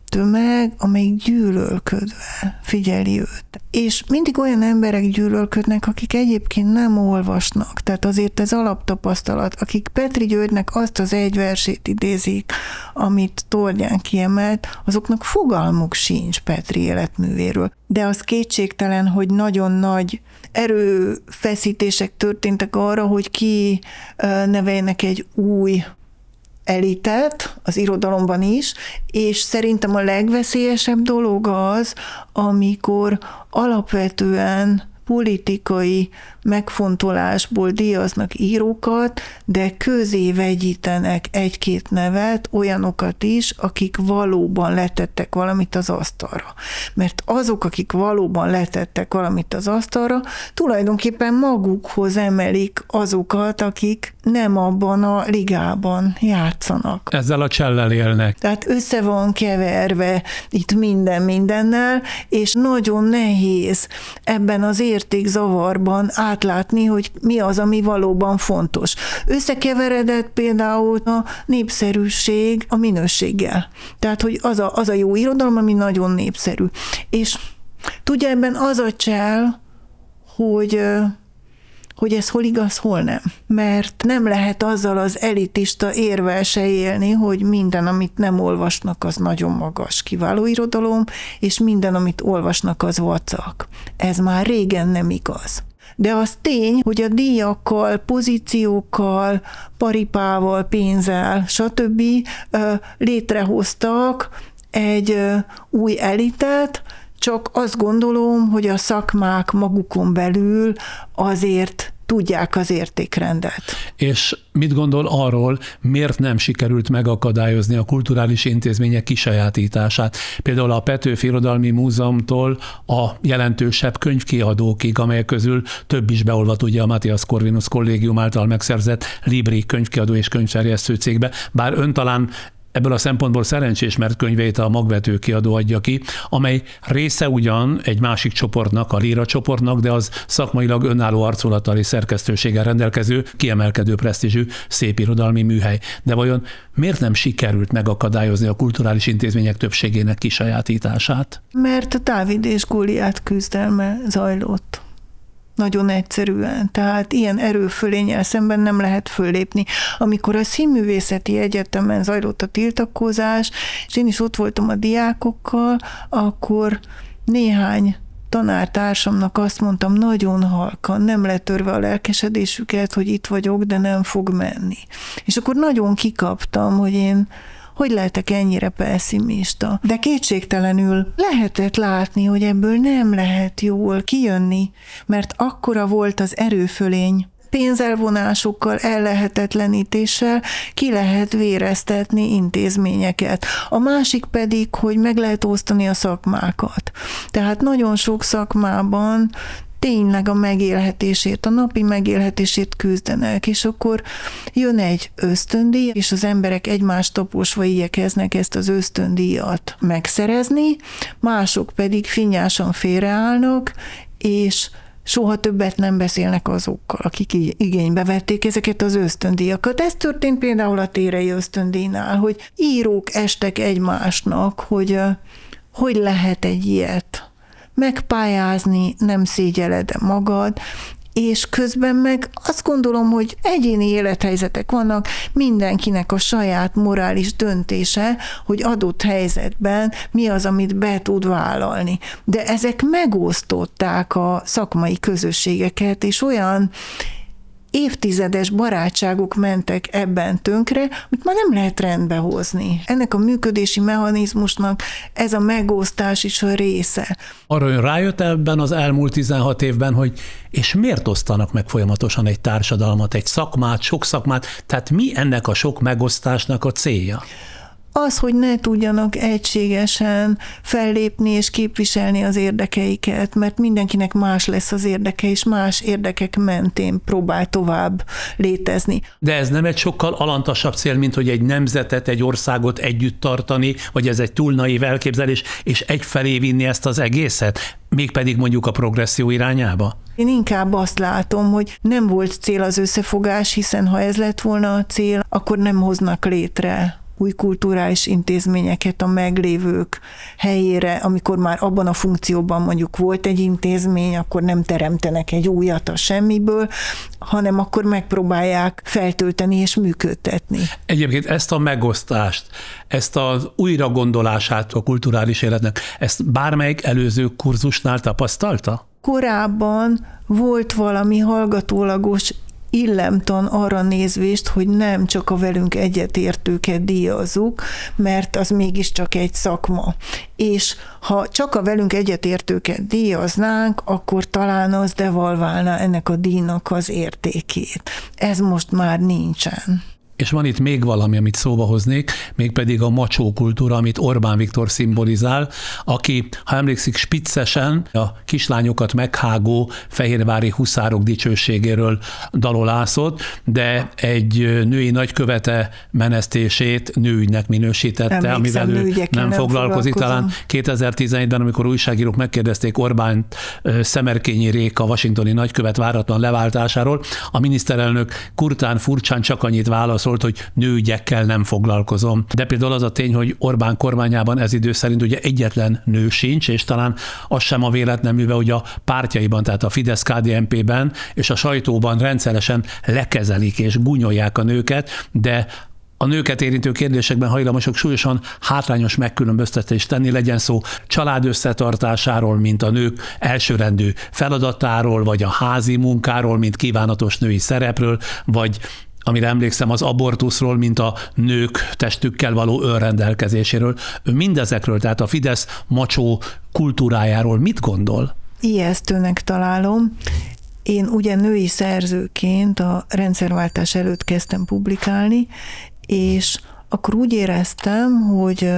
[SPEAKER 4] tömeg, amelyik gyűlölködve figyeli őt. És mindig olyan emberek gyűlölködnek, akik egyébként nem olvasnak. Tehát azért ez alaptapasztalat. Akik Petri Györgynek azt az egy versét idézik, amit Tordján kiemelt, azoknak fogalmuk sincs Petri életművéről. De az kétségtelen, hogy nagyon nagy erőfeszítések történtek arra, hogy ki neveljenek egy új elitet az irodalomban is, és szerintem a legveszélyesebb dolog az, amikor alapvetően politikai megfontolásból díjaznak írókat, de közé vegyítenek egy-két nevet, olyanokat is, akik valóban letettek valamit az asztalra. Mert azok, akik valóban letettek valamit az asztalra, tulajdonképpen magukhoz emelik azokat, akik nem abban a ligában játszanak.
[SPEAKER 1] Ezzel a csellel élnek.
[SPEAKER 4] Tehát össze van keverve itt minden mindennel, és nagyon nehéz ebben az értékzavarban átlátni, hogy mi az, ami valóban fontos. Összekeveredett például a népszerűség a minőséggel. Tehát, hogy az a jó irodalom, ami nagyon népszerű. És tudja, ebben az a csell, hogy ez hol igaz, hol nem. Mert nem lehet azzal az elitista érvel se élni, hogy minden, amit nem olvasnak, az nagyon magas, kiváló irodalom, és minden, amit olvasnak, az vacak. Ez már régen nem igaz. De az tény, hogy a díjakkal, pozíciókkal, paripával, pénzzel, stb. Létrehoztak egy új elitet, csak azt gondolom, hogy a szakmák magukon belül azért tudják az értékrendet. És
[SPEAKER 1] mit gondol arról, miért nem sikerült megakadályozni a kulturális intézmények kisajátítását? Például a Petőfi Irodalmi Múzeumtól a jelentősebb könyvkiadókig, amelyek közül több is beolvadt ugye a Matthias Corvinus Kollégium által megszerzett Libri könyvkiadó és könyvterjesztő cégbe, bár ön talán ebből a szempontból szerencsés, mert könyveit a Magvető kiadó adja ki, amely része ugyan egy másik csoportnak, a Líra csoportnak, de az szakmailag önálló arculattal és szerkesztőséggel rendelkező, kiemelkedő presztízsű szépirodalmi műhely. De vajon miért nem sikerült megakadályozni a kulturális intézmények többségének kisajátítását?
[SPEAKER 4] Mert a Dávid és Góliát küzdelme zajlott. Nagyon egyszerűen. Tehát ilyen erőfölénnyel szemben nem lehet föllépni. Amikor a Színművészeti Egyetemen zajlott a tiltakozás, és én is ott voltam a diákokkal, akkor néhány tanártársamnak azt mondtam, nagyon halkan, nem letörve a lelkesedésüket, hogy itt vagyok, de nem fog menni. És akkor nagyon kikaptam, hogy lehetek ennyire pesszimista. De kétségtelenül lehetett látni, hogy ebből nem lehet jól kijönni, mert akkora volt az erőfölény. Pénzelvonásokkal, ellehetetlenítéssel ki lehet véreztetni intézményeket. A másik pedig, hogy meg lehet osztani a szakmákat. Tehát nagyon sok szakmában tényleg a megélhetését, a napi megélhetését küzdenek, és akkor jön egy ösztöndíj, és az emberek egymást taposva igyekeznek ezt az ösztöndíjat megszerezni, mások pedig finnyásan félreállnak, és soha többet nem beszélnek azokkal, akik igénybe vették ezeket az ösztöndíjakat. Ez történt például a Térei ösztöndíjnál, hogy írók estek egymásnak, hogy lehet egy ilyet megpályázni, nem szégyeled magad, és közben meg azt gondolom, hogy egyéni élethelyzetek vannak, mindenkinek a saját morális döntése, hogy adott helyzetben mi az, amit be tud vállalni. De ezek megosztották a szakmai közösségeket, és olyan évtizedes barátságok mentek ebben tönkre, amit már nem lehet rendbe hozni. Ennek a működési mechanizmusnak ez a megosztás is a része.
[SPEAKER 1] Arra ön rájött ebben az elmúlt 16 évben, hogy és miért osztanak meg folyamatosan egy társadalmat, egy szakmát, sok szakmát, tehát mi ennek a sok megosztásnak a célja?
[SPEAKER 4] Az, hogy ne tudjanak egységesen fellépni és képviselni az érdekeiket, mert mindenkinek más lesz az érdeke, és más érdekek mentén próbál tovább létezni.
[SPEAKER 1] De ez nem egy sokkal alantasabb cél, mint hogy egy nemzetet, egy országot együtt tartani, vagy ez egy túl naív elképzelés, és egyfelé vinni ezt az egészet, mégpedig mondjuk a progresszió irányába?
[SPEAKER 4] Én inkább azt látom, hogy nem volt cél az összefogás, hiszen ha ez lett volna a cél, akkor nem hoznak létre új kulturális intézményeket a meglévők helyére, amikor már abban a funkcióban mondjuk volt egy intézmény, akkor nem teremtenek egy újat a semmiből, hanem akkor megpróbálják feltölteni és működtetni.
[SPEAKER 1] Egyébként ezt a megosztást, ezt az újragondolását a kulturális életnek, ezt bármelyik előző kurzusnál tapasztalta?
[SPEAKER 4] Korábban volt valami hallgatólagos illemtan arra nézvést, hogy nem csak a velünk egyetértőket díjazzuk, mert az mégiscsak egy szakma. És ha csak a velünk egyetértőket díjaznánk, akkor talán az devalválná ennek a díjnak az értékét. Ez most már nincsen.
[SPEAKER 1] És van itt még valami, amit szóba hoznék, mégpedig a macsó kultúra, amit Orbán Viktor szimbolizál, aki, ha emlékszik, spiccesen a kislányokat meghágó fehérvári huszárok dicsőségéről dalolászott, de egy női nagykövete menesztését nőügynek minősítette, amivel ő nem foglalkozik. Talán 2011-ben, amikor újságírók megkérdezték Orbánt Szemerkényi Réka washingtoni nagykövet váratlan leváltásáról, a miniszterelnök kurtán furcsán csak annyit válaszolt, hogy nőügyekkel nem foglalkozom. De például az a tény, hogy Orbán kormányában ez idő szerint ugye egyetlen nő sincs, és talán az sem a véletlen műve, hogy a pártjaiban, tehát a Fidesz-KDNP-ben és a sajtóban rendszeresen lekezelik és gúnyolják a nőket, de a nőket érintő kérdésekben hajlamosok súlyosan hátrányos megkülönböztetést tenni, legyen szó család összetartásáról, mint a nők elsőrendű feladatáról, vagy a házi munkáról, mint kívánatos női szerepről, vagy amire emlékszem, az abortuszról, mint a nők testükkel való önrendelkezéséről. Ő mindezekről, tehát a Fidesz macsó kultúrájáról mit gondol?
[SPEAKER 4] Ijesztőnek találom. Én ugye női szerzőként a rendszerváltás előtt kezdtem publikálni, és akkor úgy éreztem, hogy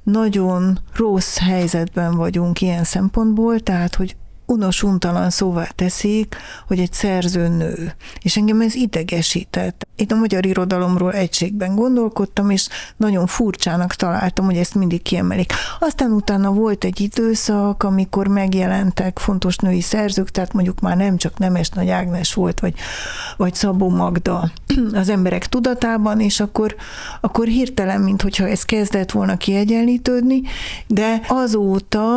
[SPEAKER 4] nagyon rossz helyzetben vagyunk ilyen szempontból, tehát, hogy unos-untalan szóvá teszik, hogy egy szerző nő. És engem ez idegesített. Én a magyar irodalomról egységben gondolkodtam, és nagyon furcsának találtam, hogy ezt mindig kiemelik. Aztán utána volt egy időszak, amikor megjelentek fontos női szerzők, tehát mondjuk már nem csak Nemes Nagy Ágnes volt, vagy Szabó Magda az emberek tudatában, és akkor hirtelen, minthogyha ez kezdett volna kiegyenlítődni, de azóta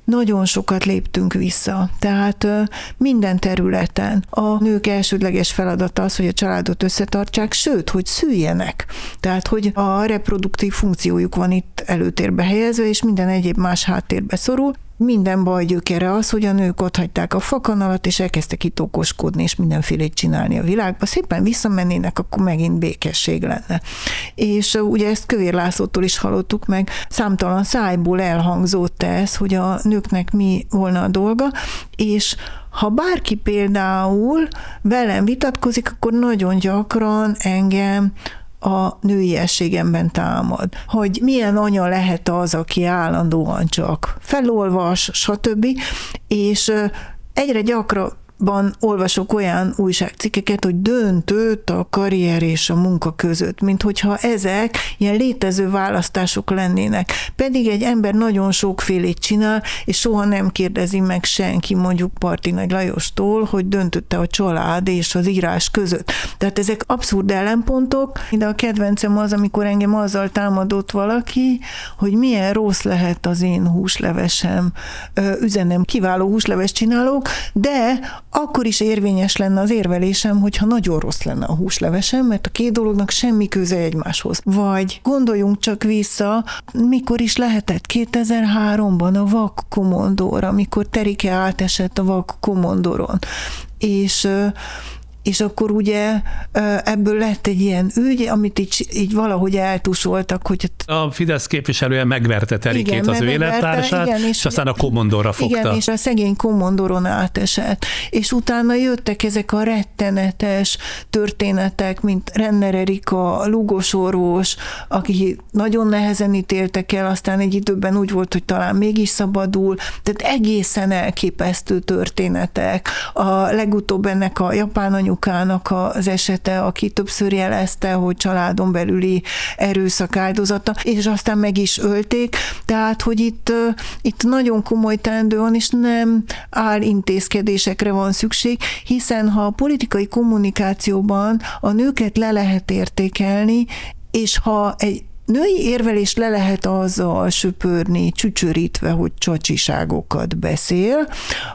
[SPEAKER 4] nagyon sokat léptünk vissza. Tehát minden területen a nők elsődleges feladata az, hogy a családot összetartsák, sőt, hogy szüljenek. Tehát, hogy a reproduktív funkciójuk van itt előtérbe helyezve, és minden egyéb más háttérbe szorul. Minden baj gyökere az, hogy a nők otthagyták a fakanalat, és elkezdtek itt okoskodni, és mindenfélét csinálni a világba. Szépen visszamennének, akkor megint békesség lenne. És ugye ezt Kövér Lászlótól is hallottuk meg, számtalan szájból elhangzott ez, hogy a nőknek mi volna a dolga, és ha bárki például velem vitatkozik, akkor nagyon gyakran engem a nőiességemben támad. Hogy milyen anya lehet az, aki állandóan csak felolvas, stb. És egyre gyakrabban olvasok olyan újságcikkeket, hogy döntőt a karrier és a munka között, mint hogyha ezek ilyen létező választások lennének. Pedig egy ember nagyon sokfélét csinál, és soha nem kérdezi meg senki, mondjuk Parti Nagy Lajostól, hogy döntötte a család és az írás között. Tehát ezek abszurd ellenpontok, de a kedvencem az, amikor engem azzal támadott valaki, hogy milyen rossz lehet az én húslevesem, üzenem, kiváló húsleves csinálók, de akkor is érvényes lenne az érvelésem, hogyha nagyon rossz lenne a húslevesem, mert a két dolognak semmi köze egymáshoz. Vagy gondoljunk csak vissza, mikor is lehetett 2003-ban a Vak Komondor, amikor Terike átesett a Vak Komondoron. És akkor ugye ebből lett egy ilyen ügy, amit így valahogy eltusoltak, hogy...
[SPEAKER 1] A Fidesz képviselője megverte Terikét, igen, az ő élettársát, igen, és aztán a Komondorra fogta.
[SPEAKER 4] Igen, és a szegény Komondoron átesett. És utána jöttek ezek a rettenetes történetek, mint Renner Erika, Lugos orvos, aki nagyon nehezen ítéltek el, aztán egy időben úgy volt, hogy talán mégis szabadul. Tehát egészen elképesztő történetek. A legutóbb ennek a japán anyukának az esete, aki többször jelezte, hogy családon belüli erőszak áldozata, és aztán meg is ölték. Tehát, hogy itt nagyon komoly teendő van, és nem állintézkedésekre van szükség, hiszen ha a politikai kommunikációban a nőket le lehet értékelni, és ha egy női érvelést le lehet azzal söpörni, csücsörítve, hogy csacsiságokat beszél,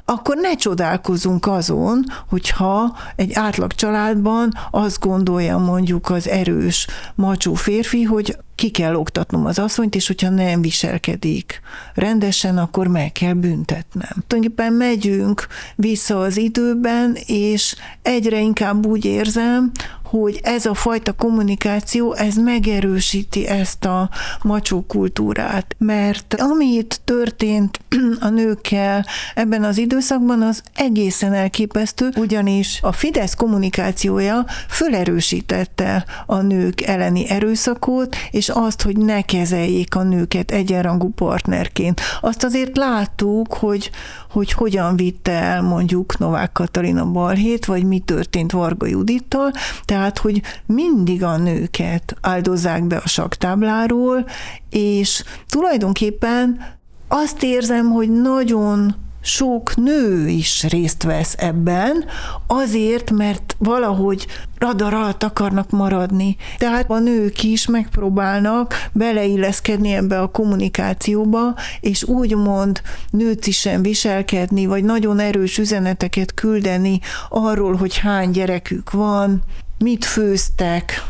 [SPEAKER 4] akkor ne csodálkozzunk azon, hogyha egy átlag családban azt gondolja mondjuk az erős macsó férfi, hogy ki kell oktatnom az asszonyt, és hogyha nem viselkedik rendesen, akkor meg kell büntetnem. Tulajdonképpen megyünk vissza az időben, és egyre inkább úgy érzem, hogy ez a fajta kommunikáció, ez megerősíti ezt a macsó kultúrát. Mert ami itt történt a nőkkel ebben az időszakban, az egészen elképesztő, ugyanis a Fidesz kommunikációja fölerősítette a nők elleni erőszakot, és azt, hogy ne kezeljék a nőket egyenrangú partnerként. Azt azért láttuk, hogy hogyan vitte el mondjuk Novák Katalin a balhét, vagy mi történt Varga Judittal, tehát, hogy mindig a nőket áldozzák be a sakktábláról, és tulajdonképpen azt érzem, hogy nagyon sok nő is részt vesz ebben, azért, mert valahogy radar alatt akarnak maradni. Tehát a nők is megpróbálnak beleilleszkedni ebbe a kommunikációba, és úgymond nőcisen viselkedni, vagy nagyon erős üzeneteket küldeni arról, hogy hány gyerekük van, mit főztek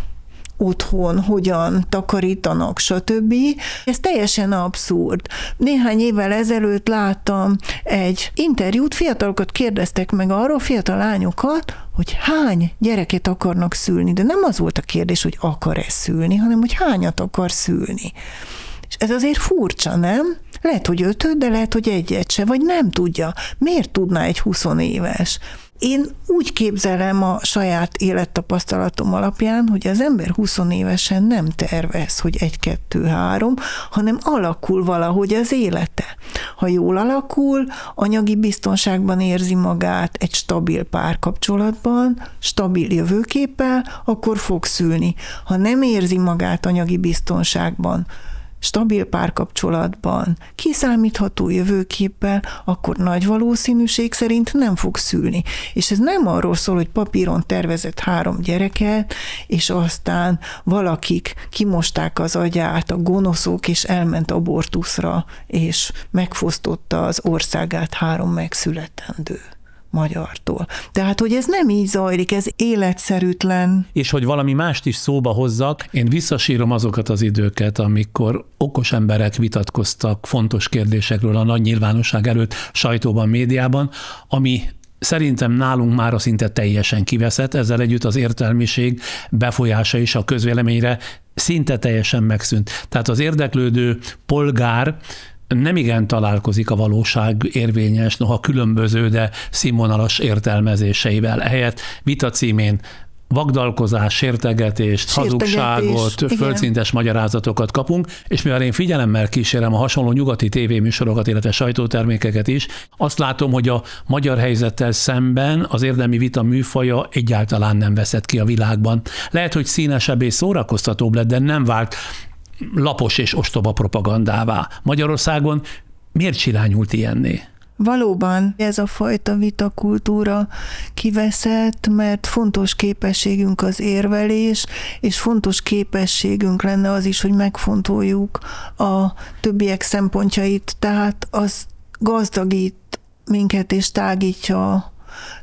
[SPEAKER 4] otthon, hogyan takarítanak, stb. Ez teljesen abszurd. Néhány évvel ezelőtt láttam egy interjút, fiatalokat kérdeztek meg arról, fiatal lányokat, hogy hány gyereket akarnak szülni, de nem az volt a kérdés, hogy akar-e szülni, hanem hogy hányat akar szülni. És ez azért furcsa, nem? Lehet, hogy 5, de lehet, hogy 1 se, vagy nem tudja. Miért tudná egy 20 éves? Én úgy képzelem a saját élettapasztalatom alapján, hogy az ember 20 évesen nem tervez, hogy 1, 2, 3, hanem alakul valahogy az élete. Ha jól alakul, anyagi biztonságban érzi magát egy stabil párkapcsolatban, stabil jövőképpel, akkor fog szülni. Ha nem érzi magát anyagi biztonságban, stabil párkapcsolatban, kiszámítható jövőképpel, akkor nagy valószínűség szerint nem fog szülni. És ez nem arról szól, hogy papíron tervezett 3 gyereket, és aztán valakik kimosták az agyát, a gonoszok, és elment abortuszra, és megfosztotta az országát 3 megszületendő magyartól. Tehát, hogy ez nem így zajlik, ez életszerűtlen.
[SPEAKER 1] És hogy valami mást is szóba hozzak, én visszasírom azokat az időket, amikor okos emberek vitatkoztak fontos kérdésekről a nagy nyilvánosság előtt, sajtóban, médiában, ami szerintem nálunk mára szinte teljesen kiveszett, ezzel együtt az értelmiség befolyása is a közvéleményre szinte teljesen megszűnt. Tehát az érdeklődő polgár nem igen találkozik a valóság érvényes, noha különböző, de színvonalas értelmezéseivel. Ehelyett vita címén vagdalkozás, sértegetést, hazugságot, földszintes magyarázatokat kapunk, és mivel én figyelemmel kísérem a hasonló nyugati tévéműsorokat, illetve sajtótermékeket is, azt látom, hogy a magyar helyzettel szemben az érdemi vita műfaja egyáltalán nem veszett ki a világban. Lehet, hogy színesebb és szórakoztatóbb lett, de nem vált lapos és ostoba propagandává. Magyarországon miért silányult ilyenné?
[SPEAKER 4] Valóban ez a fajta vitakultúra kiveszett, mert fontos képességünk az érvelés, és fontos képességünk lenne az is, hogy megfontoljuk a többiek szempontjait, tehát az gazdagít minket és tágítja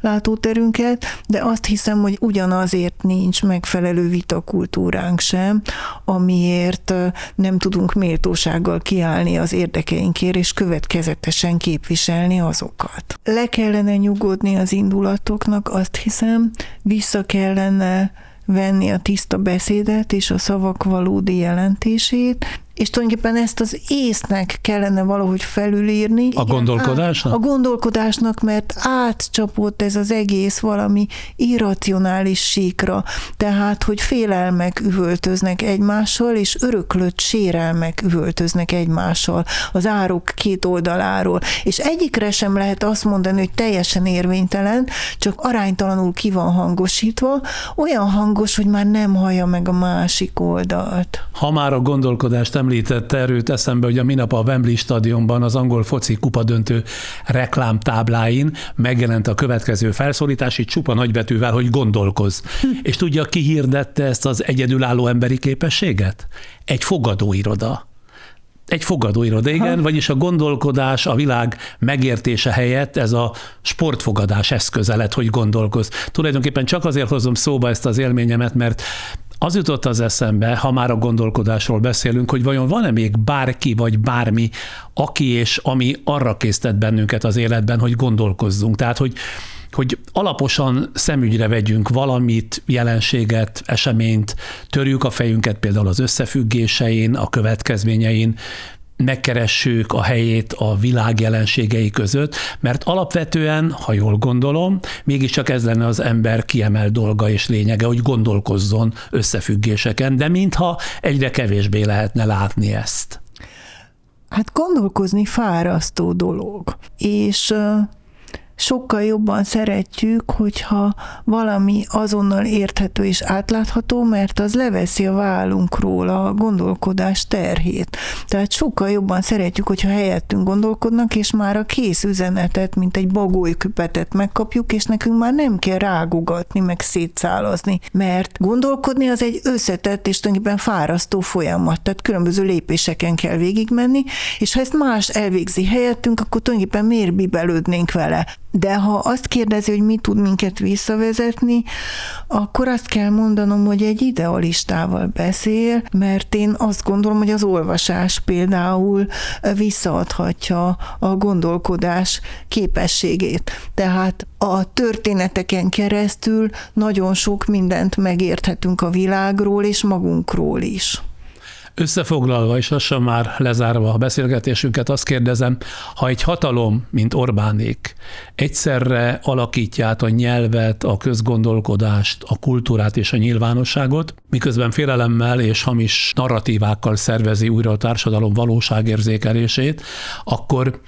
[SPEAKER 4] látóterünket, de azt hiszem, hogy ugyanazért nincs megfelelő vitakultúránk sem, amiért nem tudunk méltósággal kiállni az érdekeinkért, és következetesen képviselni azokat. Le kellene nyugodni az indulatoknak, azt hiszem, vissza kellene venni a tiszta beszédet és a szavak valódi jelentését, és tulajdonképpen ezt az észnek kellene valahogy felülírni.
[SPEAKER 1] A gondolkodásnak?
[SPEAKER 4] A gondolkodásnak, mert átcsapott ez az egész valami irracionális síkra. Tehát, hogy félelmek üvöltöznek egymással, és öröklött sérelmek üvöltöznek egymással az árok két oldaláról. És egyikre sem lehet azt mondani, hogy teljesen érvénytelen, csak aránytalanul ki van hangosítva, olyan hangos, hogy már nem hallja meg a másik oldalt.
[SPEAKER 1] Ha már a gondolkodást említette, erőt eszembe, hogy a minap a Wembley stadionban az angol foci kupadöntő reklámtábláin megjelent a következő felszólítás, itt csupa nagybetűvel, hogy gondolkozz. És tudja, ki hirdette ezt az egyedülálló emberi képességet? Egy fogadóiroda. Egy fogadóiroda, igen, vagyis a gondolkodás, a világ megértése helyett ez a sportfogadás eszköze lett, hogy gondolkozz. Tulajdonképpen csak azért hozom szóba ezt az élményemet, mert az jutott az eszembe, ha már a gondolkodásról beszélünk, hogy vajon van-e még bárki vagy bármi, aki és ami arra késztet bennünket az életben, hogy gondolkozzunk. Tehát, hogy alaposan szemügyre vegyünk valamit, jelenséget, eseményt, törjük a fejünket például az összefüggésein, a következményein, megkeressük a helyét a világ jelenségei között, mert alapvetően, ha jól gondolom, mégiscsak ez lenne az ember kiemelt dolga és lényege, hogy gondolkozzon összefüggéseken, de mintha egyre kevésbé lehetne látni ezt.
[SPEAKER 4] Hát gondolkozni fárasztó dolog, és sokkal jobban szeretjük, hogyha valami azonnal érthető és átlátható, mert az leveszi a vállunkról a gondolkodás terhét. Tehát sokkal jobban szeretjük, hogyha helyettünk gondolkodnak, és már a kész üzenetet, mint egy bagolyküpetet megkapjuk, és nekünk már nem kell rágugatni, meg szétszálazni. Mert gondolkodni az egy összetett és tulajdonképpen fárasztó folyamat, tehát különböző lépéseken kell végigmenni, és ha ezt más elvégzi helyettünk, akkor tulajdonképpen miért bibelődnénk vele. De ha azt kérdezi, hogy mi tud minket visszavezetni, akkor azt kell mondanom, hogy egy idealistával beszél, mert én azt gondolom, hogy az olvasás például visszaadhatja a gondolkodás képességét. Tehát a történeteken keresztül nagyon sok mindent megérthetünk a világról és magunkról is.
[SPEAKER 1] Összefoglalva és lassan már lezárva a beszélgetésünket, azt kérdezem, ha egy hatalom, mint Orbánék, egyszerre alakítja át a nyelvet, a közgondolkodást, a kultúrát és a nyilvánosságot, miközben félelemmel és hamis narratívákkal szervezi újra a társadalom valóságérzékelését, akkor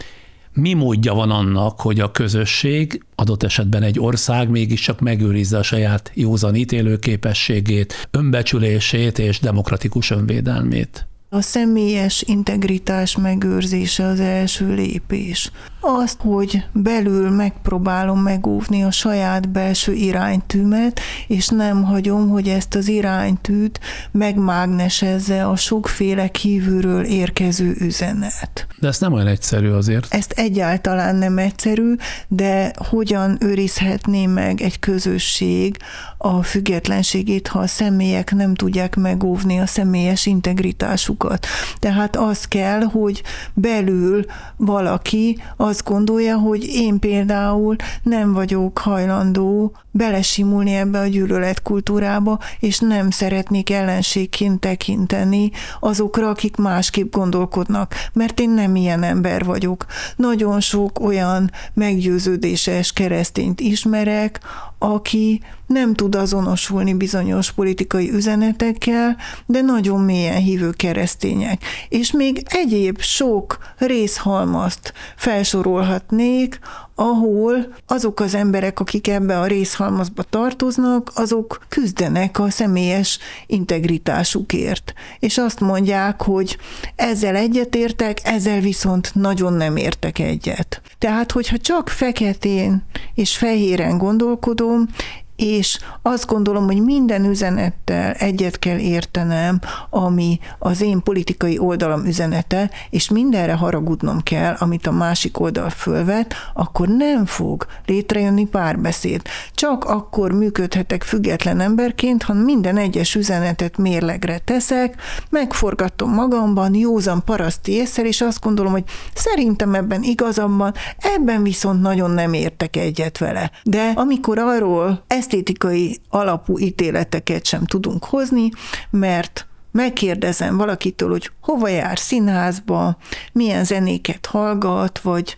[SPEAKER 1] mi módja van annak, hogy a közösség, adott esetben egy ország mégiscsak megőrizze a saját józan ítélőképességét, önbecsülését és demokratikus önvédelmét?
[SPEAKER 4] A személyes integritás megőrzése az első lépés. Azt, hogy belül megpróbálom megóvni a saját belső iránytűmet, és nem hagyom, hogy ezt az iránytűt megmágnesezze a sokféle kívülről érkező üzenet.
[SPEAKER 1] De ez nem olyan egyszerű azért.
[SPEAKER 4] Ezt egyáltalán nem egyszerű, de hogyan őrizhetné meg egy közösség a függetlenségét, ha a személyek nem tudják megóvni a személyes integritásukat. Tehát az kell, hogy belül valaki azt gondolja, hogy én például nem vagyok hajlandó belesimulni ebbe a gyűlöletkultúrába, és nem szeretnék ellenségként tekinteni azokra, akik másképp gondolkodnak, mert én nem ilyen ember vagyok. Nagyon sok olyan meggyőződéses keresztényt ismerek, aki nem tud azonosulni bizonyos politikai üzenetekkel, de nagyon mélyen hívő keresztények. És még egyéb sok részhalmazt felsorolhatnék, ahol azok az emberek, akik ebbe a részhalmazba tartoznak, azok küzdenek a személyes integritásukért. És azt mondják, hogy ezzel egyetértek, ezzel viszont nagyon nem értek egyet. Tehát, hogyha csak feketén és fehéren gondolkodom, és azt gondolom, hogy minden üzenettel egyet kell értenem, ami az én politikai oldalam üzenete, és mindenre haragudnom kell, amit a másik oldal fölvet, akkor nem fog létrejönni párbeszéd. Csak akkor működhetek független emberként, ha minden egyes üzenetet mérlegre teszek, megforgatom magamban józan paraszti ésszel, és azt gondolom, hogy szerintem ebben igazam van, ebben viszont nagyon nem értek egyet vele. De amikor arról esztétikai alapú ítéleteket sem tudunk hozni, mert megkérdezem valakitől, hogy hova jár színházba, milyen zenéket hallgat, vagy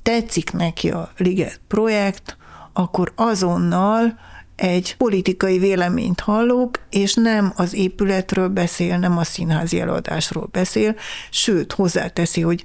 [SPEAKER 4] tetszik neki a Liget projekt, akkor azonnal egy politikai véleményt hallok, és nem az épületről beszél, nem a színházi előadásról beszél, sőt, hozzáteszi, hogy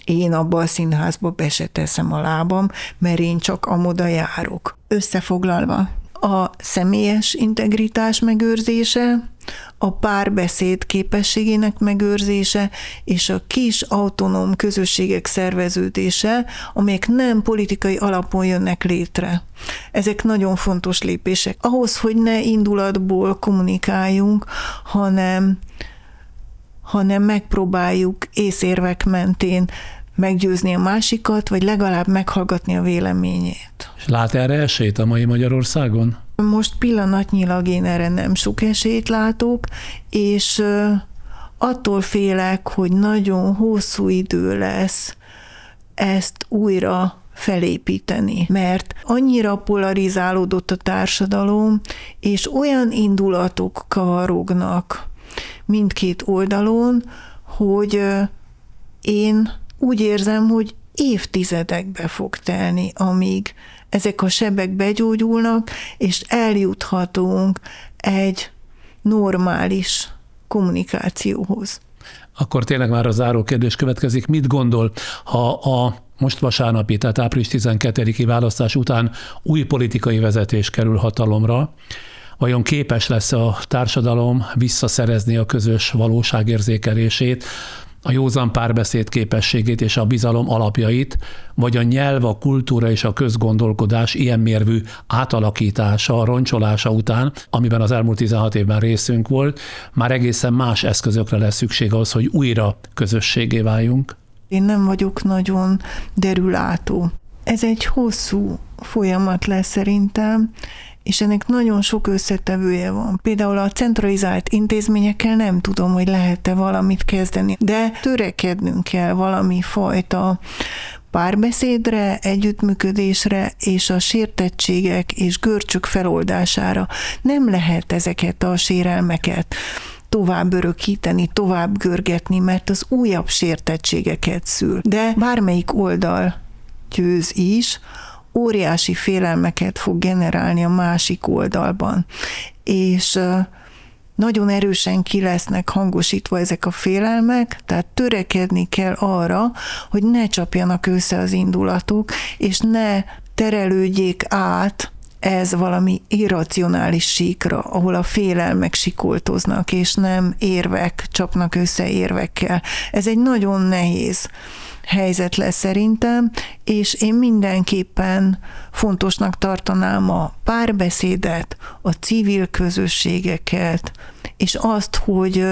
[SPEAKER 4] én abba a színházba be se teszem a lábam, mert én csak amoda járok. Összefoglalva, a személyes integritás megőrzése, a párbeszéd képességének megőrzése és a kis autonóm közösségek szerveződése, amelyek nem politikai alapon jönnek létre. Ezek nagyon fontos lépések. Ahhoz, hogy ne indulatból kommunikáljunk, hanem megpróbáljuk észérvek mentén meggyőzni a másikat, vagy legalább meghallgatni a véleményét.
[SPEAKER 1] És lát erre esélyt a mai Magyarországon?
[SPEAKER 4] Most pillanatnyilag én erre nem sok esélyt látok, és attól félek, hogy nagyon hosszú idő lesz ezt újra felépíteni, mert annyira polarizálódott a társadalom, és olyan indulatok kavarognak mindkét oldalon, hogy én úgy érzem, hogy évtizedekbe fog telni, amíg ezek a sebek begyógyulnak, és eljuthatunk egy normális kommunikációhoz.
[SPEAKER 1] Akkor tényleg már a záró kérdés következik. Mit gondol, ha a most vasárnapi, tehát április 12-i választás után új politikai vezetés kerül hatalomra, vajon képes lesz a társadalom visszaszerezni a közös valóságérzékelését, a józan párbeszéd képességét és a bizalom alapjait, vagy a nyelv, a kultúra és a közgondolkodás ilyen mérvű átalakítása, roncsolása után, amiben az elmúlt 16 évben részünk volt, már egészen más eszközökre lesz szükség ahhoz, hogy újra közösségé váljunk?
[SPEAKER 4] Én nem vagyok nagyon derülátó. Ez egy hosszú folyamat lesz szerintem, és ennek nagyon sok összetevője van. Például a centralizált intézményekkel nem tudom, hogy lehet-e valamit kezdeni, de törekednünk kell valami fajta párbeszédre, együttműködésre és a sértettségek és görcsök feloldására. Nem lehet ezeket a sérelmeket tovább örökíteni, tovább görgetni, mert az újabb sértettségeket szül. De bármelyik oldal győz is, óriási félelmeket fog generálni a másik oldalban. És nagyon erősen ki lesznek hangosítva ezek a félelmek, tehát törekedni kell arra, hogy ne csapjanak össze az indulatok, és ne terelődjék át ez valami irracionális síkra, ahol a félelmek sikoltoznak, és nem érvek csapnak össze érvekkel. Ez egy nagyon nehéz helyzet lesz szerintem, és én mindenképpen fontosnak tartanám a párbeszédet, a civil közösségeket, és azt, hogy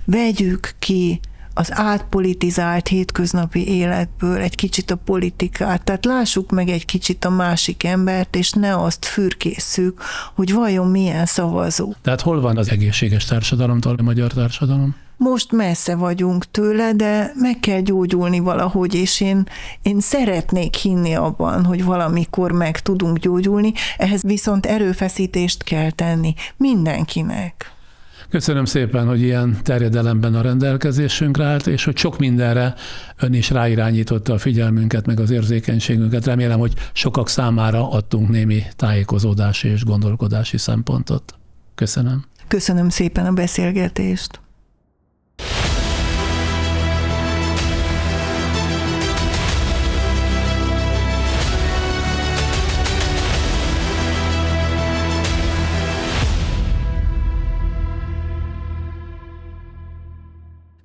[SPEAKER 4] vegyük ki az átpolitizált hétköznapi életből egy kicsit a politikát, tehát lássuk meg egy kicsit a másik embert, és ne azt fürkésszük, hogy vajon milyen szavazó.
[SPEAKER 1] Tehát hol van az egészséges társadalomtól a magyar társadalom?
[SPEAKER 4] Most messze vagyunk tőle, de meg kell gyógyulni valahogy, és én szeretnék hinni abban, hogy valamikor meg tudunk gyógyulni, ehhez viszont erőfeszítést kell tenni mindenkinek.
[SPEAKER 1] Köszönöm szépen, hogy ilyen terjedelemben a rendelkezésünkre állt, és hogy sok mindenre ön is ráirányította a figyelmünket, meg az érzékenységünket. Remélem, hogy sokak számára adtunk némi tájékozódási és gondolkodási szempontot. Köszönöm.
[SPEAKER 4] Köszönöm szépen a beszélgetést.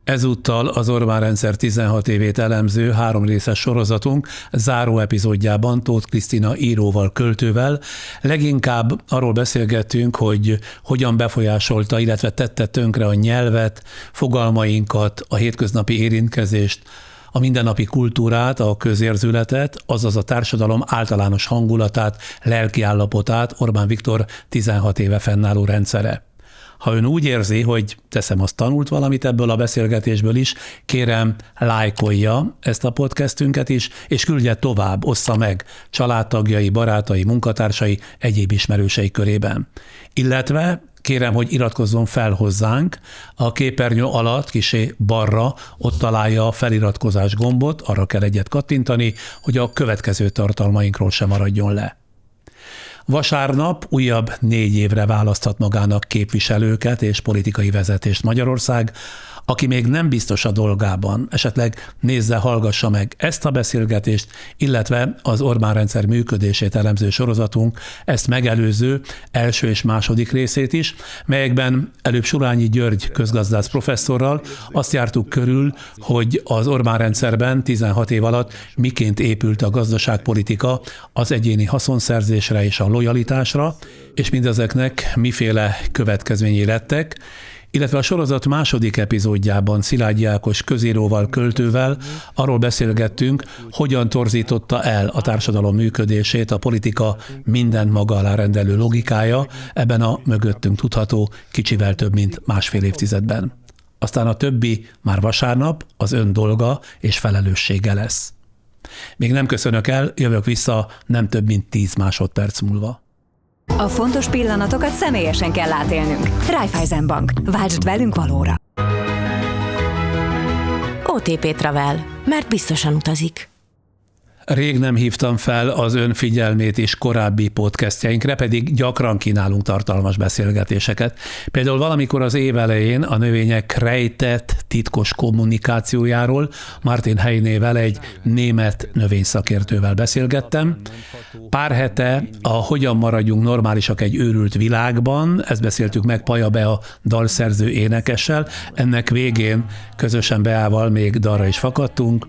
[SPEAKER 1] Ezúttal az Orbán-rendszer 16 évét elemző 3 részes sorozatunk záró epizódjában Tóth Krisztina íróval, költővel leginkább arról beszélgettünk, hogy hogyan befolyásolta, illetve tette tönkre a nyelvet, fogalmainkat, a hétköznapi érintkezést, a mindennapi kultúrát, a közérzületet, azaz a társadalom általános hangulatát, lelkiállapotát Orbán Viktor 16 éve fennálló rendszere. Ha ön úgy érzi, hogy teszem azt, tanult valamit ebből a beszélgetésből is, kérem, lájkolja ezt a podcastünket is, és küldje tovább, ossza meg családtagjai, barátai, munkatársai, egyéb ismerősei körében. Illetve kérem, hogy iratkozzon fel hozzánk, a képernyő alatt kissé balra ott találja a feliratkozás gombot, arra kell egyet kattintani, hogy a következő tartalmainkról sem maradjon le. Vasárnap újabb 4 évre választhat magának képviselőket és politikai vezetést Magyarország. Aki még nem biztos a dolgában, esetleg nézze, hallgassa meg ezt a beszélgetést, illetve az Orbán-rendszer működését elemző sorozatunk ezt megelőző első és második részét is, melyekben előbb Surányi György közgazdász professzorral azt jártuk körül, hogy az Orbán-rendszerben 16 év alatt miként épült a gazdaságpolitika az egyéni haszonszerzésre és a lojalitásra, és mindezeknek miféle következményei lettek, illetve a sorozat második epizódjában Szilágyi Ákos közíróval, költővel arról beszélgettünk, hogyan torzította el a társadalom működését a politika mindent maga alá rendelő logikája ebben a mögöttünk tudható kicsivel több mint másfél évtizedben. Aztán a többi már vasárnap az ön dolga és felelőssége lesz. Még nem köszönök el, jövök vissza nem több mint 10 másodperc múlva.
[SPEAKER 5] A fontos pillanatokat személyesen kell átélnünk. Raiffeisenbank. Váltsd velünk valóra.
[SPEAKER 6] OTP Travel, mert biztosan utazik.
[SPEAKER 1] Rég nem hívtam fel az ön figyelmét is korábbi podcastjainkre, pedig gyakran kínálunk tartalmas beszélgetéseket. Például valamikor az év elején a növények rejtett, titkos kommunikációjáról Martin Heinével, egy német növényszakértővel beszélgettem. Pár hete a Hogyan maradjunk normálisak egy őrült világban, ezt beszéltük meg Paja Bea dalszerző énekessel, ennek végén közösen Beával még dalra is fakadtunk.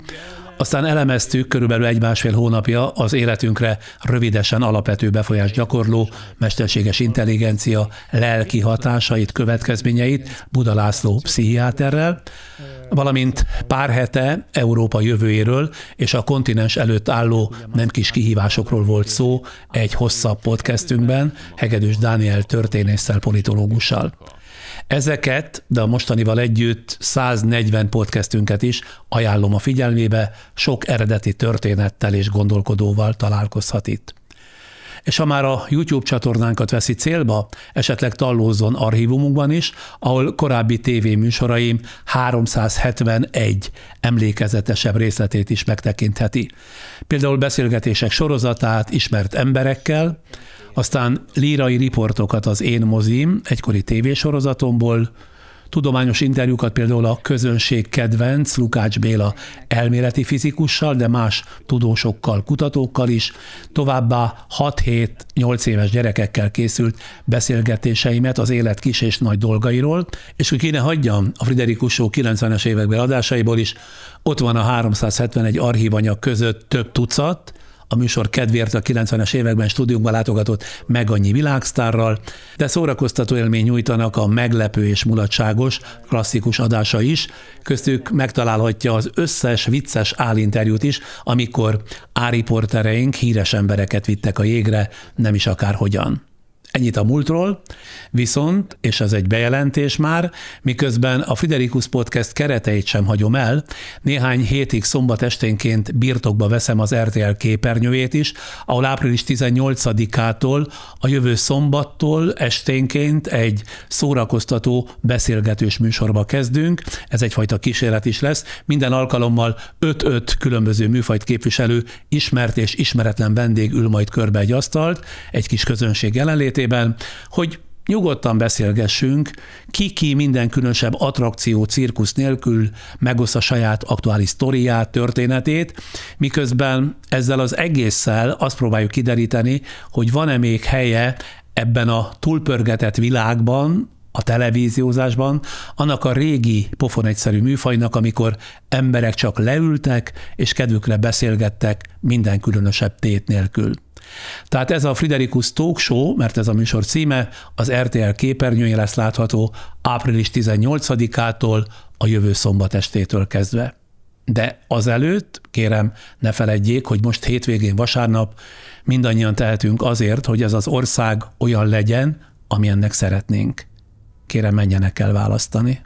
[SPEAKER 1] Aztán elemeztük körülbelül 1-1,5 hónapja az életünkre rövidesen alapvető befolyást gyakorló mesterséges intelligencia lelki hatásait, következményeit Buda László pszichiáterrel, valamint pár hete Európa jövőjéről és a kontinens előtt álló nem kis kihívásokról volt szó egy hosszabb podcastünkben Hegedűs Dániel történésszel, politológussal. Ezeket, de a mostanival együtt 140 podcastünket is ajánlom a figyelmébe, sok eredeti történettel és gondolkodóval találkozhat itt. És ha már a YouTube csatornánkat veszi célba, esetleg tallózzon archívumunkban is, ahol korábbi tévéműsoraim 371 emlékezetesebb részletét is megtekintheti. Például beszélgetések sorozatát ismert emberekkel, aztán lírai riportokat az Én mozim egykori tévésorozatomból, tudományos interjúkat például a közönség kedvenc Lukács Béla elméleti fizikussal, de más tudósokkal, kutatókkal is, továbbá 6-7-8 éves gyerekekkel készült beszélgetéseimet az élet kis és nagy dolgairól, és hogy kéne hagyjam a Friderikus Show 90-es években adásaiból is, ott van a 371 archívanyag között több tucat, a műsor kedvéért a 90-es években stúdiókba látogatott meg annyi világsztárral, de szórakoztató élmény nyújtanak a meglepő és mulatságos klasszikus adása is, köztük megtalálhatja az összes vicces állinterjút is, amikor áriportereink híres embereket vittek a jégre, nem is akárhogyan. Ennyit a múltról, viszont, és ez egy bejelentés már, miközben a Friderikus Podcast kereteit sem hagyom el, néhány hétig szombat esténként birtokba veszem az RTL képernyőjét is, ahol április 18-ától a jövő szombattól esténként egy szórakoztató beszélgetős műsorba kezdünk. Ez egyfajta kísérlet is lesz. Minden alkalommal 5-5 különböző műfajt képviselő ismert és ismeretlen vendég ül majd körbe egy asztalt, egy kis közönség jelenlétében, hogy nyugodtan beszélgessünk, ki minden különösebb attrakció, cirkusz nélkül megoszta saját aktuális sztoriát, történetét, miközben ezzel az egésszel azt próbáljuk kideríteni, hogy van-e még helye ebben a túlpörgetett világban, a televíziózásban, annak a régi pofon egyszerű műfajnak, amikor emberek csak leültek és kedvükre beszélgettek minden különösebb tét nélkül. Tehát ez a Friderikus Talk Show, mert ez a műsor címe, az RTL képernyőjén lesz látható április 18-ától a jövő szombat estétől kezdve. De azelőtt, kérem, ne feledjék, hogy most hétvégén vasárnap mindannyian tehetünk azért, hogy ez az ország olyan legyen, amilyennek szeretnénk. Kérem, menjenek el választani.